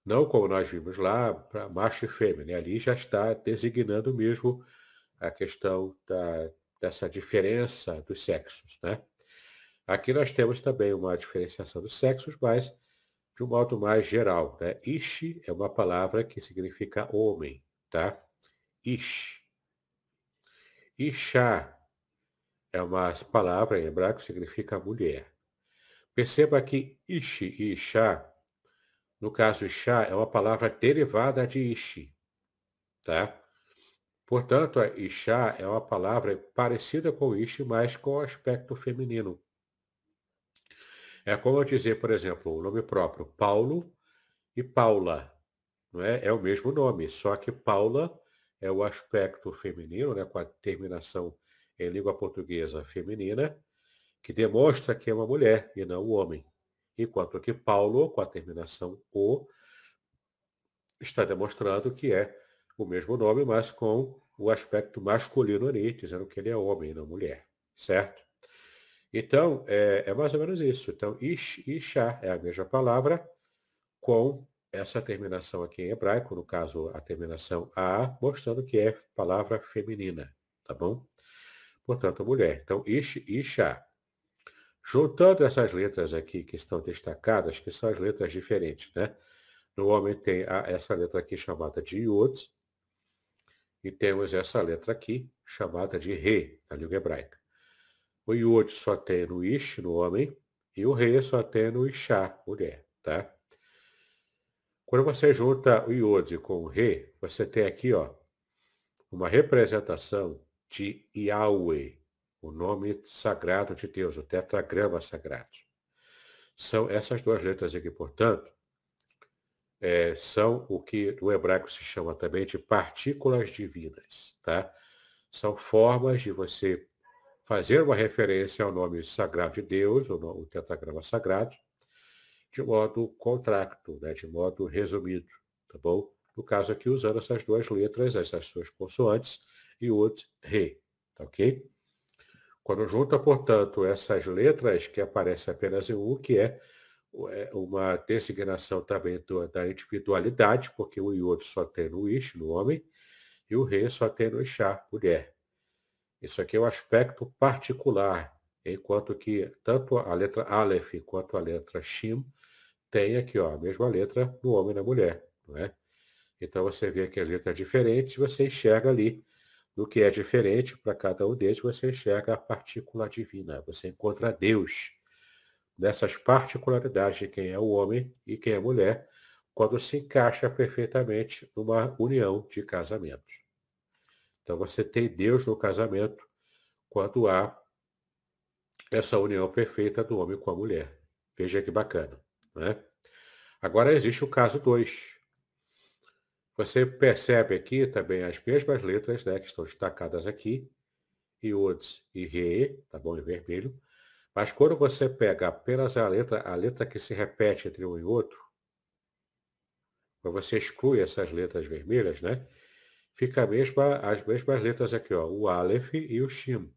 Não como nós vimos lá, para macho e fêmea, né? Ali já está designando mesmo a questão dessa diferença dos sexos, né? Aqui nós temos também uma diferenciação dos sexos, mas de um modo mais geral, né? Ish é uma palavra que significa homem, tá? Ish. Isha é uma palavra em hebraico que significa mulher. Perceba que Ish e Isha, no caso Isha, é uma palavra derivada de Ish, tá? Portanto, a Isha é uma palavra parecida com Ish, mas com aspecto feminino. É como eu dizer, por exemplo, o nome próprio, Paulo e Paula, não é? É o mesmo nome, só que Paula é o aspecto feminino, né, com a terminação em língua portuguesa feminina, que demonstra que é uma mulher e não um homem. Enquanto que Paulo, com a terminação o, está demonstrando que é o mesmo nome, mas com o aspecto masculino ali, dizendo que ele é homem e não mulher, certo? Então, é mais ou menos isso. Então, ish e isha é a mesma palavra, com essa terminação aqui em hebraico, no caso a terminação a, mostrando que é palavra feminina, tá bom? Portanto, mulher. Então, ish e isha. Juntando essas letras aqui que estão destacadas, que são as letras diferentes, né? No homem tem essa letra aqui chamada de Yod, e temos essa letra aqui chamada de Re, na língua hebraica. O Yod só tem no Ish, no homem, e o Re só tem no Isha, mulher, tá? Quando você junta o Yod com o Re, você tem aqui, ó, uma representação de Yahweh, o nome sagrado de Deus, o tetragrama sagrado. São essas duas letras aqui, portanto, são o que no hebraico se chama também de partículas divinas, tá? São formas de você fazer uma referência ao nome sagrado de Deus, o tetragrama sagrado, de modo contracto, né? De modo resumido, tá bom? No caso aqui, usando essas duas letras, essas suas consoantes, Yud, Re, tá ok? Quando junta, portanto, essas letras que aparecem apenas em um, que é uma designação também da individualidade, porque o Yod só tem no Ish, no homem, e o Re só tem no Ishá, mulher. Isso aqui é um aspecto particular, enquanto que tanto a letra Aleph quanto a letra Shim tem aqui, ó, a mesma letra no homem e na mulher, não é? Então você vê que a letra é diferente, você enxerga ali no que é diferente para cada um deles, você enxerga a partícula divina, você encontra Deus nessas particularidades de quem é o homem e quem é a mulher, quando se encaixa perfeitamente numa união de casamento. Então você tem Deus no casamento quando há essa união perfeita do homem com a mulher. Veja que bacana, né? Agora existe o caso 2. Você percebe aqui também as mesmas letras, né, que estão destacadas aqui, Yod e Re, tá bom, em vermelho. Mas quando você pega apenas a letra que se repete entre um e outro, quando você exclui essas letras vermelhas, né? Fica as mesmas letras aqui, ó, o Aleph e o Shin.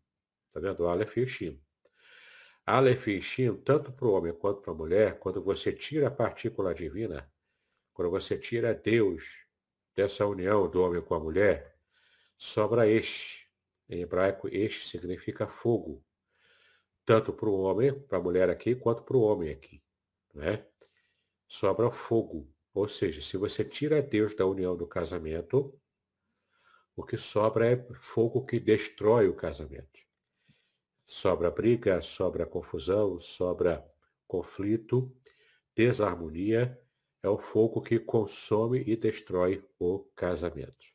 Tá vendo? O Aleph e o Shin. Aleph e Shin, tanto para o homem quanto para a mulher, quando você tira a partícula divina, quando você tira Deus dessa união do homem com a mulher, sobra Esh. Em hebraico, Esh significa fogo. Tanto para o homem, para a mulher aqui, quanto para o homem aqui. Né? Sobra fogo. Ou seja, se você tira Deus da união do casamento, O que sobra é fogo que destrói o casamento. Sobra briga, sobra confusão, sobra conflito, desarmonia. É o fogo que consome e destrói o casamento.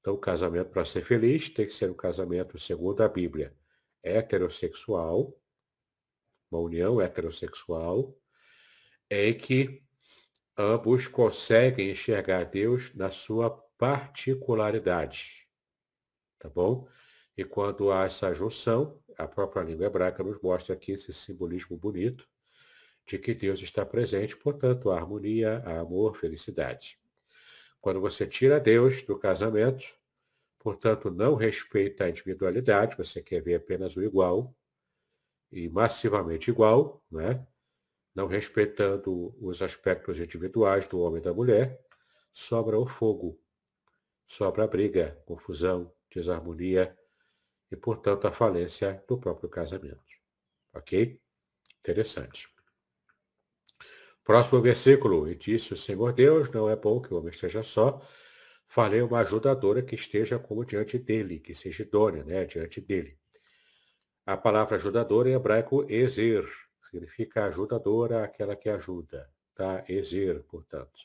Então, o casamento, para ser feliz, tem que ser um casamento, segundo a Bíblia, heterossexual, uma união heterossexual, em que ambos conseguem enxergar Deus na sua particularidade. Tá bom? E quando há essa junção, a própria língua hebraica nos mostra aqui esse simbolismo bonito de que Deus está presente, portanto, há harmonia, há amor, felicidade. Quando você tira Deus do casamento, portanto, não respeita a individualidade, você quer ver apenas o igual, e massivamente igual, né? Não respeitando os aspectos individuais do homem e da mulher, sobra o fogo, sobra a briga, confusão, desarmonia e, portanto, a falência do próprio casamento. Ok? Interessante. Próximo versículo. E disse o Senhor Deus, não é bom que o homem esteja só. Falei uma ajudadora que esteja como diante dele, que seja idônea, né? Diante dele. A palavra ajudadora em hebraico, ezer, significa ajudadora, aquela que ajuda, tá? Ezer, portanto.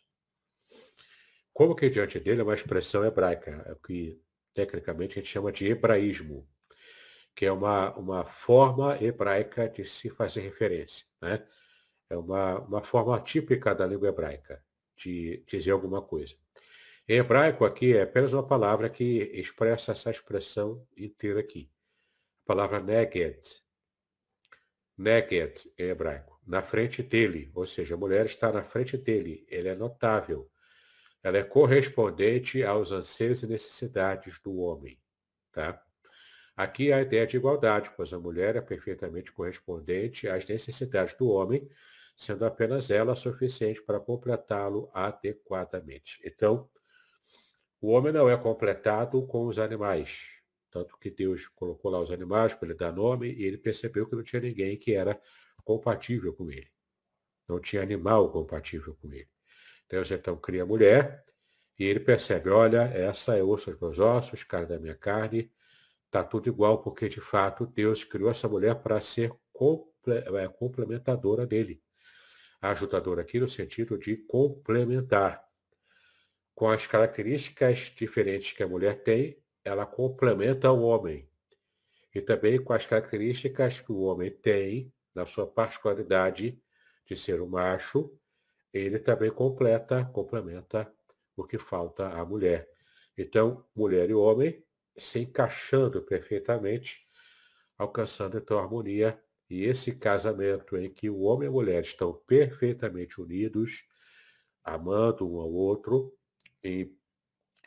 Como que diante dele é uma expressão hebraica, é o que tecnicamente a gente chama de hebraísmo, que é uma forma hebraica de se fazer referência, né? É uma forma típica da língua hebraica de dizer alguma coisa. Em hebraico aqui é apenas uma palavra que expressa essa expressão inteira aqui. A palavra neged. Neged em hebraico. Na frente dele, ou seja, a mulher está na frente dele. Ele é notável. Ela é correspondente aos anseios e necessidades do homem. Tá? Aqui há a ideia de igualdade, pois a mulher é perfeitamente correspondente às necessidades do homem, sendo apenas ela suficiente para completá-lo adequadamente. Então, o homem não é completado com os animais. Tanto que Deus colocou lá os animais para ele dar nome e ele percebeu que não tinha ninguém que era compatível com ele. Não tinha animal compatível com ele. Deus então cria a mulher e ele percebe, olha, essa é osso dos meus ossos, carne da minha carne, está tudo igual, porque de fato Deus criou essa mulher para ser complementadora dele. Ajudadora aqui no sentido de complementar. Com as características diferentes que a mulher tem, ela complementa o homem. E também com as características que o homem tem, na sua particularidade de ser um macho, ele também complementa o que falta à mulher. Então, mulher e homem se encaixando perfeitamente, alcançando então a harmonia. E esse casamento em que o homem e a mulher estão perfeitamente unidos, amando um ao outro, e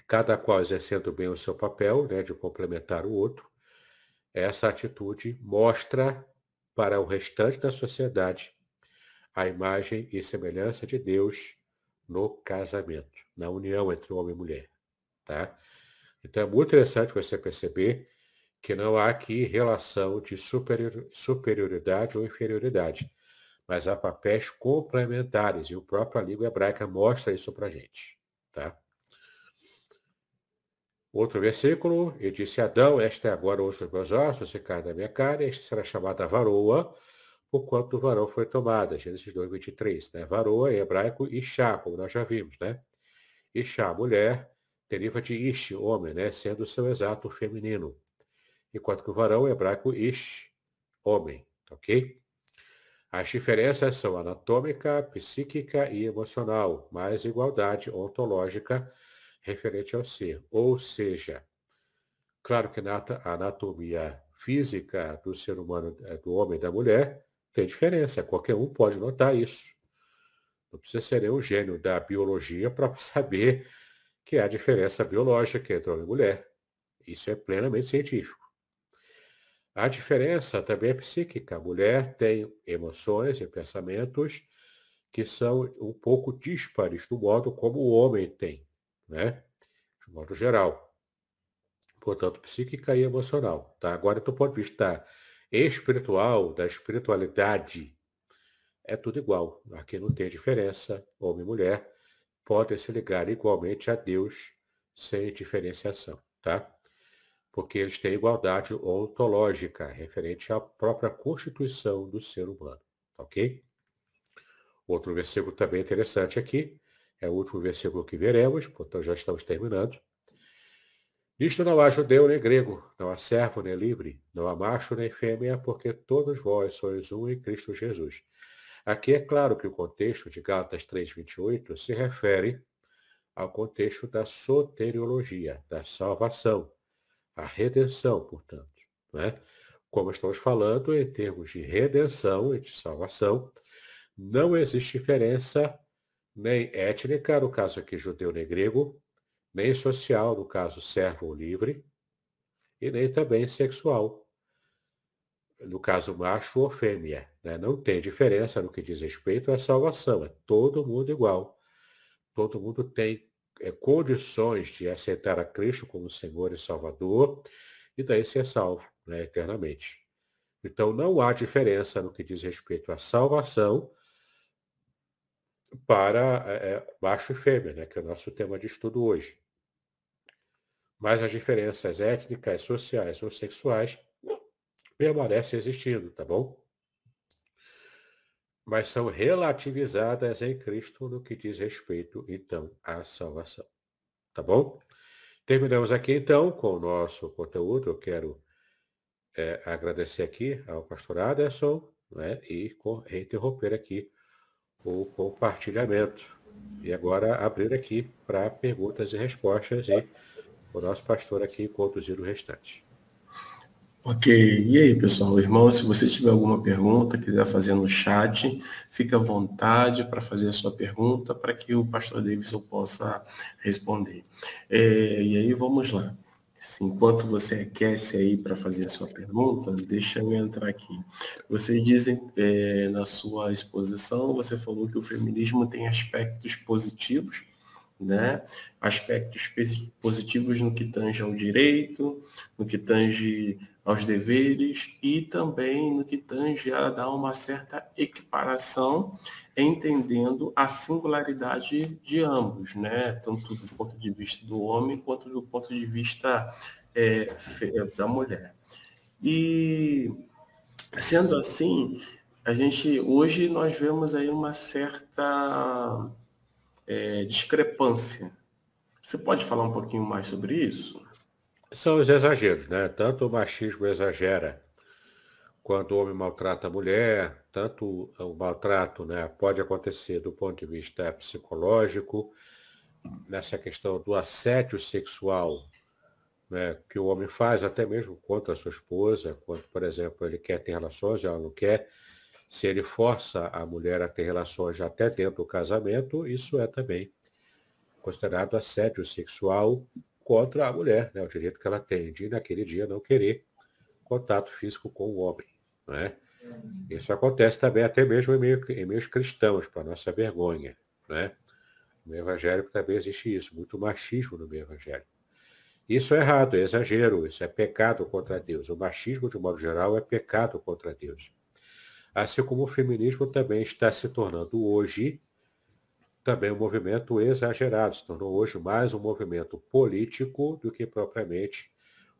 cada qual exercendo bem o seu papel, né, de complementar o outro, essa atitude mostra para o restante da sociedade a imagem e semelhança de Deus no casamento, na união entre homem e mulher. Tá? Então é muito interessante você perceber que não há aqui relação de superioridade ou inferioridade, mas há papéis complementares, e a própria língua hebraica mostra isso para a gente. Tá? Outro versículo, e disse Adão, esta é agora o osso dos meus ossos, e carne da minha carne, esta será chamada varoa, porquanto o varão foi tomada. Gênesis 2, 23. Né? Varoa, em hebraico, Ishá, como nós já vimos. Né? Ishá, mulher, deriva de Ish, homem, né? Sendo o seu exato feminino. Enquanto que o varão, em hebraico, Ish, homem. Ok? As diferenças são anatômica, psíquica e emocional, mais igualdade ontológica referente ao ser. Ou seja, claro que na anatomia física do ser humano, do homem e da mulher, tem diferença. Qualquer um pode notar isso. Não precisa ser um gênio da biologia para saber que há diferença biológica entre homem e mulher. Isso é plenamente científico. A diferença também é psíquica. A mulher tem emoções e pensamentos que são um pouco díspares do modo como o homem tem, né? De modo geral. Portanto, psíquica e emocional. Tá? Agora, do ponto de vista espiritual, da espiritualidade, é tudo igual. Aqui não tem diferença. Homem e mulher podem se ligar igualmente a Deus sem diferenciação. tá? Porque eles têm igualdade ontológica, referente à própria constituição do ser humano, ok? Outro versículo também interessante aqui, é o último versículo que veremos, portanto já estamos terminando. Isto não há judeu nem grego, não há servo nem livre, não há macho nem fêmea, porque todos vós sois um em Cristo Jesus. Aqui é claro que o contexto de Gálatas 3:28 se refere ao contexto da soteriologia, da salvação, a redenção, portanto. Né? Como estamos falando, em termos de redenção e de salvação, não existe diferença nem étnica, no caso aqui judeu nem grego, nem social, no caso servo ou livre, e nem também sexual, no caso macho ou fêmea. Né? Não tem diferença no que diz respeito à salvação, é todo mundo igual. Todo mundo tem condições de aceitar a Cristo como Senhor e Salvador e daí ser salvo, né, eternamente. Então não há diferença no que diz respeito à salvação para macho e fêmea, né, que é o nosso tema de estudo hoje. Mas as diferenças étnicas, sociais ou sexuais permanecem existindo, tá bom? Mas são relativizadas em Cristo no que diz respeito, então, à salvação. Tá bom? Terminamos aqui, então, com o nosso conteúdo. Eu quero agradecer aqui ao pastor Aderson, né, e interromper aqui o compartilhamento. E agora abrir aqui para perguntas e respostas e o nosso pastor aqui conduzir o restante. Ok, e aí pessoal, irmão, se você tiver alguma pergunta, quiser fazer no chat, fique à vontade para fazer a sua pergunta, para que o pastor Davidson possa responder. E aí vamos lá. Enquanto você aquece aí para fazer a sua pergunta, deixa eu entrar aqui. Vocês dizem, na sua exposição, você falou que o feminismo tem aspectos positivos, né? Aspectos positivos no que tange ao direito, no que tange aos deveres e também no que tange a dar uma certa equiparação, entendendo a singularidade de ambos, né? Tanto do ponto de vista do homem quanto do ponto de vista da mulher. E sendo assim, hoje nós vemos aí uma certa discrepância. Você pode falar um pouquinho mais sobre isso? São os exageros, né? Tanto o machismo exagera quando o homem maltrata a mulher, tanto o maltrato, né, pode acontecer do ponto de vista psicológico, nessa questão do assédio sexual, né, que o homem faz até mesmo contra a sua esposa, quando, por exemplo, ele quer ter relações e ela não quer. Se ele força a mulher a ter relações até dentro do casamento, isso é também considerado assédio sexual contra a mulher, né, o direito que ela tem de, naquele dia, não querer contato físico com o homem. Né? Isso acontece também até mesmo em meios cristãos, para nossa vergonha. Né? No meio evangélico também existe isso, muito machismo no meio evangélico. Isso é errado, é exagero, isso é pecado contra Deus. O machismo, de modo geral, é pecado contra Deus. Assim como o feminismo também está se tornando hoje também um movimento exagerado, se tornou hoje mais um movimento político do que propriamente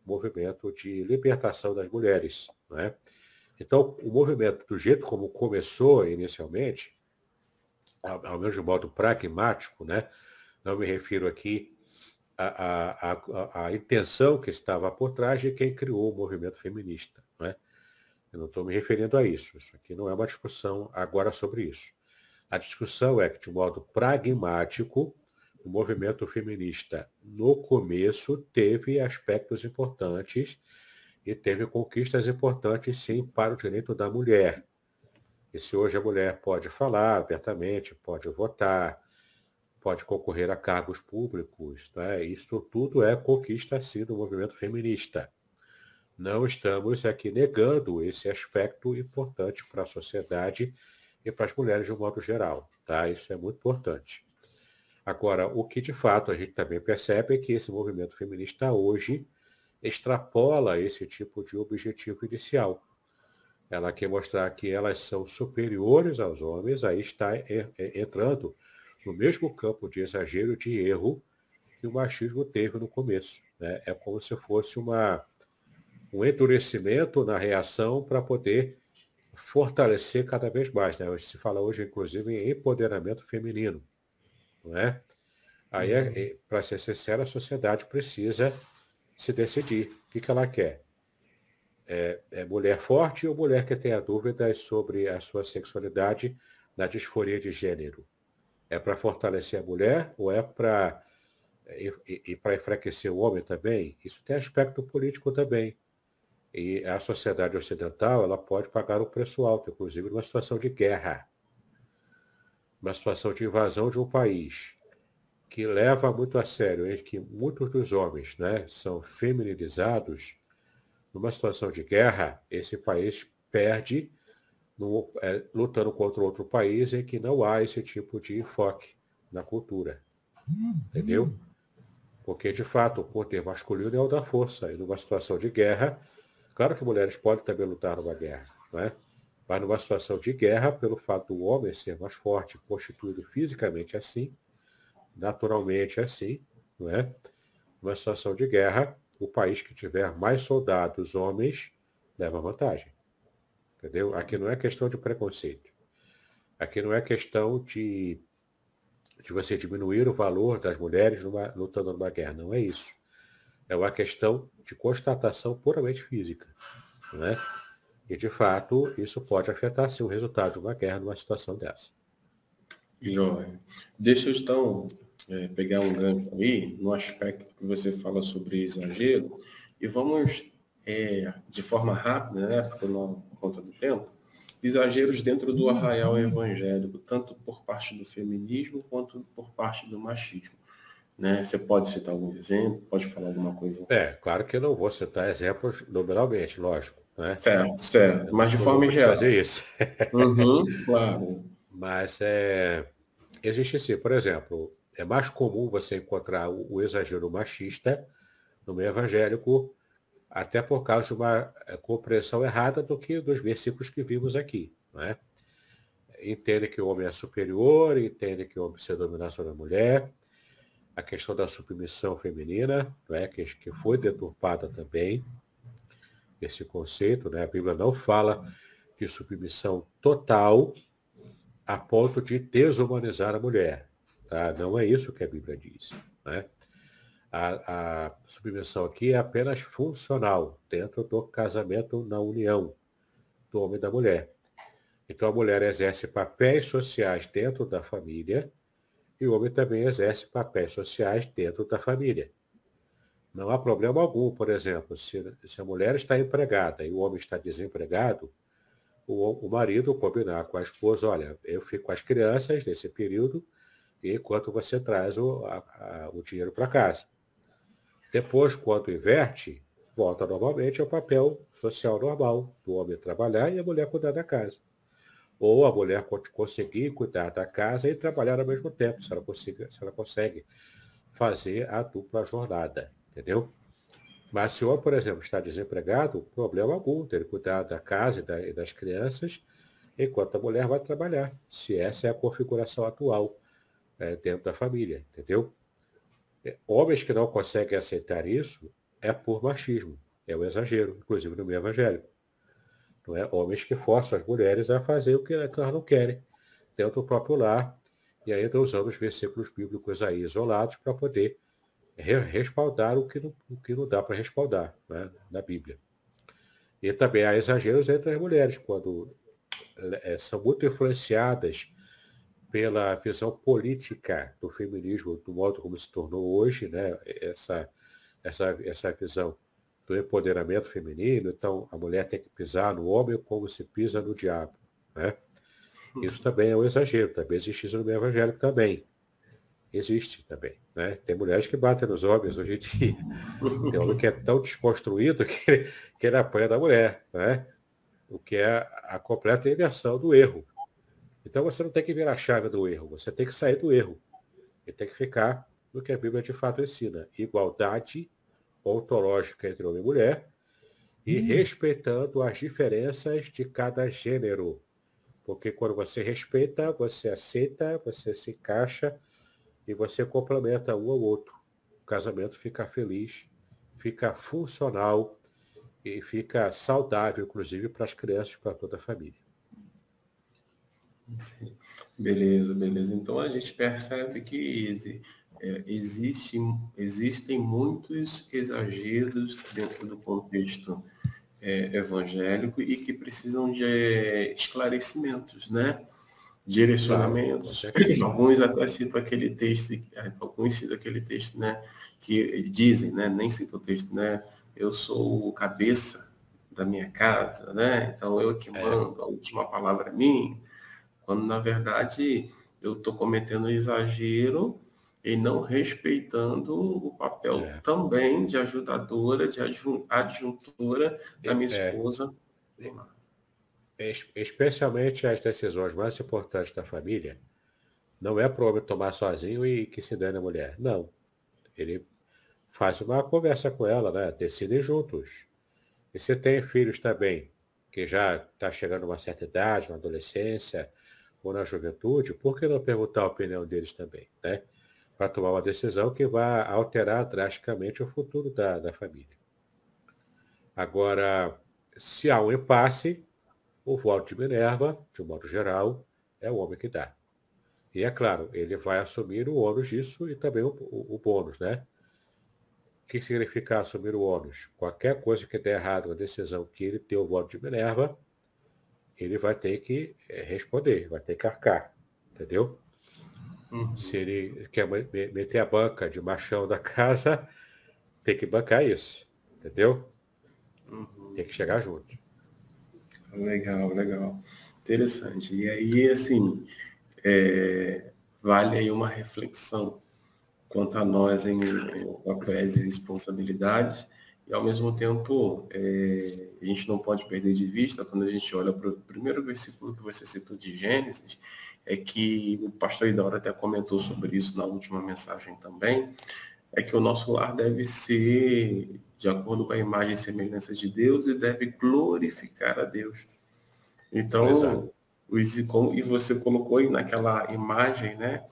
um movimento de libertação das mulheres. Né? Então, o movimento, do jeito como começou inicialmente, ao menos de modo pragmático, né? Não me refiro aqui à intenção que estava por trás de quem criou o movimento feminista. Né? Eu não estou me referindo a isso. Isso aqui não é uma discussão agora sobre isso. A discussão é que, de modo pragmático, o movimento feminista, no começo, teve aspectos importantes e teve conquistas importantes, sim, para o direito da mulher. E se hoje a mulher pode falar abertamente, pode votar, pode concorrer a cargos públicos, né? Isso tudo é conquista, sim, do movimento feminista. Não estamos aqui negando esse aspecto importante para a sociedade e para as mulheres de um modo geral. Tá? Isso é muito importante. Agora, o que de fato a gente também percebe é que esse movimento feminista hoje extrapola esse tipo de objetivo inicial. Ela quer mostrar que elas são superiores aos homens, aí está entrando no mesmo campo de exagero, de erro que o machismo teve no começo. né? É como se fosse um endurecimento na reação para poder fortalecer cada vez mais, né? Se fala hoje, inclusive, em empoderamento feminino, não é? Aí, para ser sincero, a sociedade precisa se decidir. O que ela quer? É mulher forte ou mulher que tenha dúvidas sobre a sua sexualidade na disforia de gênero? É para fortalecer a mulher ou é para para enfraquecer o homem também? Isso tem aspecto político também. E a sociedade ocidental ela pode pagar um preço alto, inclusive numa situação de guerra, uma situação de invasão de um país que leva muito a sério, em que muitos dos homens, né, são femininizados. Numa situação de guerra, esse país perde lutando contra outro país em que não há esse tipo de enfoque na cultura. Entendeu? Porque, de fato, o poder masculino é o da força. E numa situação de guerra, claro que mulheres podem também lutar numa guerra, não é? Mas numa situação de guerra, pelo fato do homem ser mais forte, constituído fisicamente assim, naturalmente assim, não é? Numa situação de guerra, o país que tiver mais soldados homens leva vantagem. Entendeu? Aqui não é questão de preconceito. Aqui não é questão de você diminuir o valor das mulheres lutando numa guerra. Não é isso. É uma questão de constatação puramente física. Não é? E, de fato, isso pode afetar sim, o resultado de uma guerra numa situação dessa. Joia. Deixa eu, então, pegar um gancho aí, no aspecto que você fala sobre exagero, e vamos, de forma rápida, né, por conta do tempo, exageros dentro do arraial evangélico, tanto por parte do feminismo quanto por parte do machismo. Né? Você pode citar alguns exemplos? Pode falar alguma coisa? Claro que eu não vou citar exemplos numeralmente, lógico. Né? Certo, certo. Mas de não forma vamos geral. fazer isso. Uhum, claro. Mas existe sim, por exemplo, é mais comum você encontrar o exagero machista no meio evangélico, até por causa de uma compreensão errada do que dos versículos que vimos aqui. Não é? Entende que o homem é superior, entende que o homem precisa dominar sobre a mulher, a questão da submissão feminina, não é? que foi deturpada também, esse conceito, né? A Bíblia não fala de submissão total a ponto de desumanizar a mulher. Tá? Não é isso que a Bíblia diz. Né? A submissão aqui é apenas funcional, dentro do casamento na união do homem e da mulher. Então a mulher exerce papéis sociais dentro da família e o homem também exerce papéis sociais dentro da família. Não há problema algum, por exemplo, se a mulher está empregada e o homem está desempregado, o marido combinar com a esposa, olha, eu fico com as crianças nesse período, enquanto você traz o dinheiro para casa. Depois, quando inverte, volta normalmente ao papel social normal, do homem trabalhar e a mulher cuidar da casa. Ou a mulher conseguir cuidar da casa e trabalhar ao mesmo tempo, se ela consegue fazer a dupla jornada, entendeu? Mas se o homem, por exemplo, está desempregado, problema algum ter cuidar da casa e das crianças, enquanto a mulher vai trabalhar, se essa é a configuração atual dentro da família, entendeu? Homens que não conseguem aceitar isso é por machismo, é o exagero, inclusive no meio evangélico. Não é? Homens que forçam as mulheres a fazer o que elas não querem, dentro do próprio lar, e ainda usando os versículos bíblicos aí isolados para poder respaldar o que não dá para respaldar, né, na Bíblia. E também há exageros entre as mulheres, quando são muito influenciadas pela visão política do feminismo, do modo como se tornou hoje, né, essa visão do empoderamento feminino. Então, a mulher tem que pisar no homem como se pisa no diabo. Né? Isso também é um exagero, também existe isso no meio evangélico também. Existe também. Né? Tem mulheres que batem nos homens hoje em dia. Tem homem que é tão desconstruído que ele apanha da mulher. Né? O que é a completa inversão do erro. Então você não tem que virar a chave do erro, você tem que sair do erro. E tem que ficar no que a Bíblia de fato ensina. Igualdade ontológica entre homem e mulher e respeitando as diferenças de cada gênero. Porque quando você respeita, você aceita, você se encaixa e você complementa um ao outro. O casamento fica feliz fica funcional e fica saudável, inclusive, para as crianças, para toda a família. Beleza, beleza. Então a gente percebe que existem muitos exageros dentro do contexto evangélico e que precisam de esclarecimentos, né? Direcionamentos. Claro, Alguns até citam aquele texto, né? Que dizem, né? Nem citam o texto, né? Eu sou o cabeça da minha casa, né? Então eu que mando, a última palavra é minha. Quando, na verdade, eu estou cometendo um exagero e não respeitando o papel também de ajudadora, de adjuntora da minha esposa. Especialmente as decisões mais importantes da família, não é para o homem tomar sozinho e que se dane a mulher. Não. Ele faz uma conversa com ela, né? Decidem juntos. E se tem filhos também, que já está chegando a uma certa idade, na adolescência ou na juventude, por que não perguntar a opinião deles também, né? Para tomar uma decisão que vai alterar drasticamente o futuro da família. Agora, se há um impasse, o voto de Minerva, de um modo geral, é o homem que dá. E é claro, ele vai assumir o ônus disso e também o bônus, né? O que significa assumir o ônus? Qualquer coisa que der errado na decisão que ele tem o voto de Minerva, ele vai ter que responder, vai ter que arcar, entendeu? Se ele quer meter a banca de machão da casa, tem que bancar isso, entendeu? Tem que chegar junto. Legal, legal. Interessante. E aí, assim, vale aí uma reflexão quanto a nós em papéis e responsabilidades, e ao mesmo tempo a gente não pode perder de vista, quando a gente olha para o primeiro versículo que você citou de Gênesis, é que o pastor Idaura até comentou sobre isso na última mensagem também, é que o nosso lar deve ser de acordo com a imagem e semelhança de Deus e deve glorificar a Deus. Então, e você colocou aí naquela imagem, né?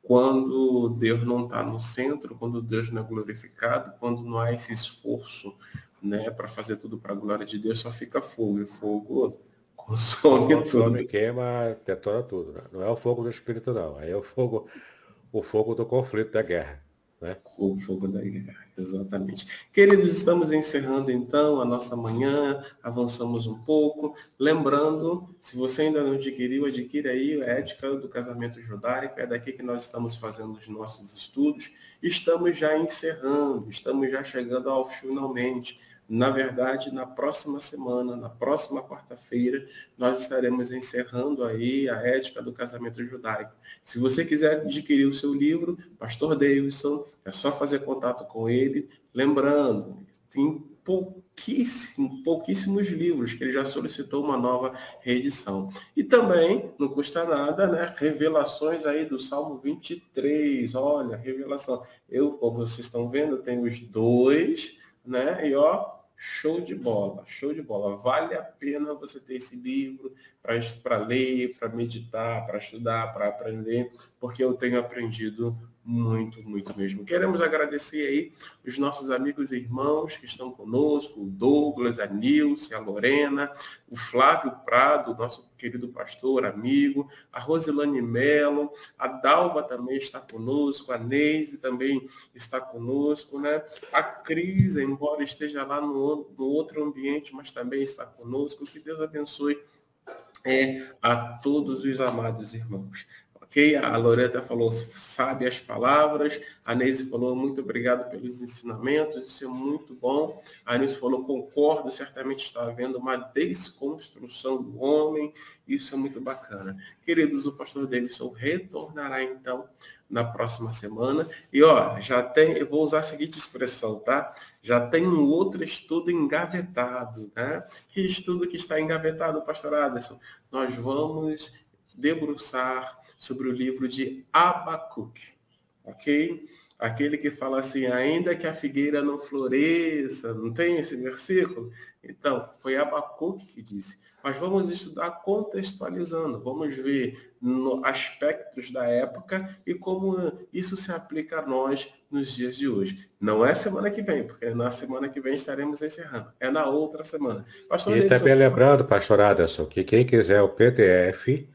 Quando Deus não está no centro, quando Deus não é glorificado, quando não há esse esforço, né, para fazer tudo para a glória de Deus, só fica fogo, e fogo consome tudo. Queima, detona tudo. Né? Não é o fogo do espírito, não. Aí é o fogo do conflito, da guerra. Né? O fogo da guerra, exatamente. Queridos, estamos encerrando então a nossa manhã, avançamos um pouco. Lembrando, se você ainda não adquiriu, adquira aí a Ética do Casamento Judaico, é daqui que nós estamos fazendo os nossos estudos. Estamos já encerrando, estamos já chegando ao finalmente. Na verdade, na próxima semana, na próxima quarta-feira, nós estaremos encerrando aí a Ética do Casamento Judaico. Se você quiser adquirir o seu livro, Pastor Davidson, é só fazer contato com ele. Lembrando, tem pouquíssimos livros que ele já solicitou uma nova reedição. E também, não custa nada, né? Revelações aí do Salmo 23. Olha, revelação. Como vocês estão vendo, eu tenho os dois, né? E show de bola, show de bola. Vale a pena você ter esse livro para ler, para meditar, para estudar, para aprender, porque eu tenho aprendido muito, muito mesmo. Queremos agradecer aí os nossos amigos e irmãos que estão conosco, o Douglas, a Nilce, a Lorena, o Flávio Prado, nosso querido pastor, amigo, a Rosilane Mello, a Dalva também está conosco, a Neise também está conosco, né? A Cris, embora esteja lá no outro ambiente, mas também está conosco. Que Deus abençoe a todos os amados irmãos. Ok? A Loreta falou, sabe as palavras. A Neise falou, muito obrigado pelos ensinamentos, isso é muito bom. A Neise falou, concordo, certamente está havendo uma desconstrução do homem, isso é muito bacana. Queridos, o pastor Davidson retornará então na próxima semana. E eu vou usar a seguinte expressão, tá? Já tem um outro estudo engavetado, né? Que estudo que está engavetado, pastor Aderson? Nós vamos debruçar sobre o livro de Abacuque, ok? Aquele que fala assim, ainda que a figueira não floresça, não tem esse versículo? Então, foi Abacuque que disse. Mas vamos estudar contextualizando, vamos ver aspectos da época e como isso se aplica a nós nos dias de hoje. Não é semana que vem, porque na semana que vem estaremos encerrando. É na outra semana. Pastor e também lembrando, pastor Aderson, que quem quiser o PDF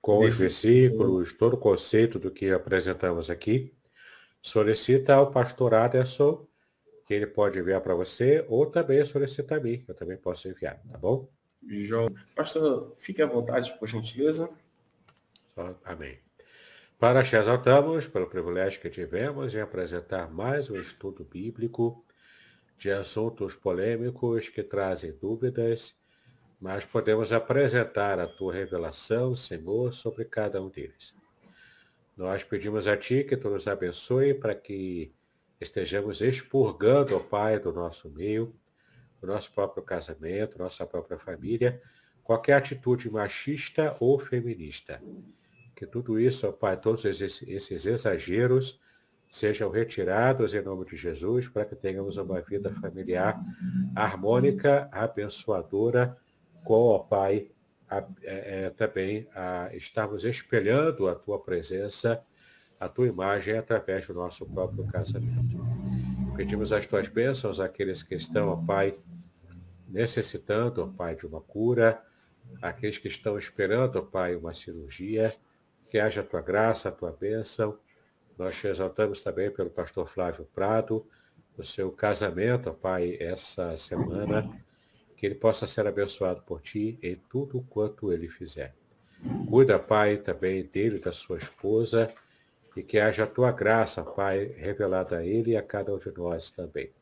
com os versículos, todo o conceito do que apresentamos aqui, solicita ao pastor Aderson, que ele pode enviar para você, ou também solicita a mim, que eu também posso enviar, tá bom? João. Pastor, fique à vontade, por gentileza. Amém. Para te exaltamos pelo privilégio que tivemos em apresentar mais um estudo bíblico de assuntos polêmicos que trazem dúvidas, mas podemos apresentar a tua revelação, Senhor, sobre cada um deles. Nós pedimos a ti que tu nos abençoe para que estejamos expurgando, ó Pai, do nosso meio, o nosso próprio casamento, nossa própria família, qualquer atitude machista ou feminista. Que tudo isso, ó Pai, todos esses exageros sejam retirados em nome de Jesus, para que tenhamos uma vida familiar harmônica, abençoadora, com, ó Pai, também estarmos espelhando a Tua presença, a Tua imagem, através do nosso próprio casamento. Pedimos as Tuas bênçãos àqueles que estão, ó Pai, necessitando, ó Pai, de uma cura, aqueles que estão esperando, ó Pai, uma cirurgia, que haja a Tua graça, a Tua bênção. Nós te exaltamos também pelo pastor Flávio Prado, o seu casamento, ó Pai, essa semana, que ele possa ser abençoado por Ti em tudo quanto ele fizer. Cuida, Pai, também dele e da sua esposa, e que haja a Tua graça, Pai, revelada a ele e a cada um de nós também.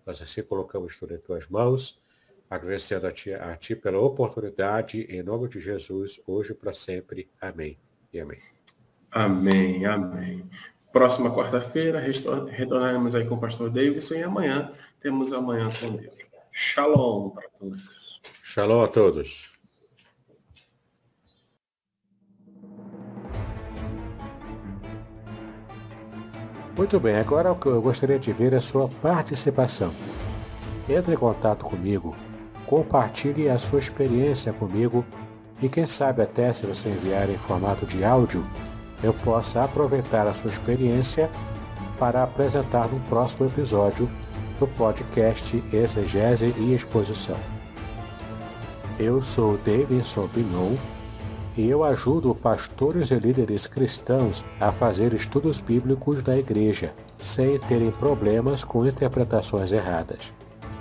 Nós assim colocamos tudo em Tuas mãos, agradecendo a Ti pela oportunidade, em nome de Jesus, hoje e para sempre. Amém e amém. Amém, amém. Próxima quarta-feira, retornaremos aí com o pastor Davidson, e amanhã temos Amanhã com Deus. Shalom para todos. Shalom a todos. Muito bem, agora o que eu gostaria de ver é a sua participação. Entre em contato comigo, compartilhe a sua experiência comigo e quem sabe até se você enviar em formato de áudio, eu possa aproveitar a sua experiência para apresentar no próximo episódio do podcast Exegese e Exposição. Eu sou Davidson Bignon e eu ajudo pastores e líderes cristãos a fazer estudos bíblicos da igreja, sem terem problemas com interpretações erradas.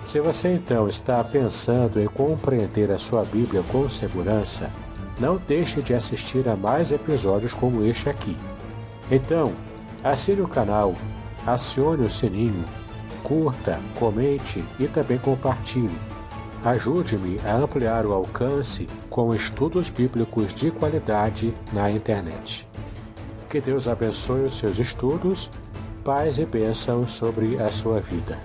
Se você então está pensando em compreender a sua Bíblia com segurança, não deixe de assistir a mais episódios como este aqui. Então, assine o canal, acione o sininho, curta, comente e também compartilhe. Ajude-me a ampliar o alcance com estudos bíblicos de qualidade na internet. Que Deus abençoe os seus estudos, paz e bênção sobre a sua vida.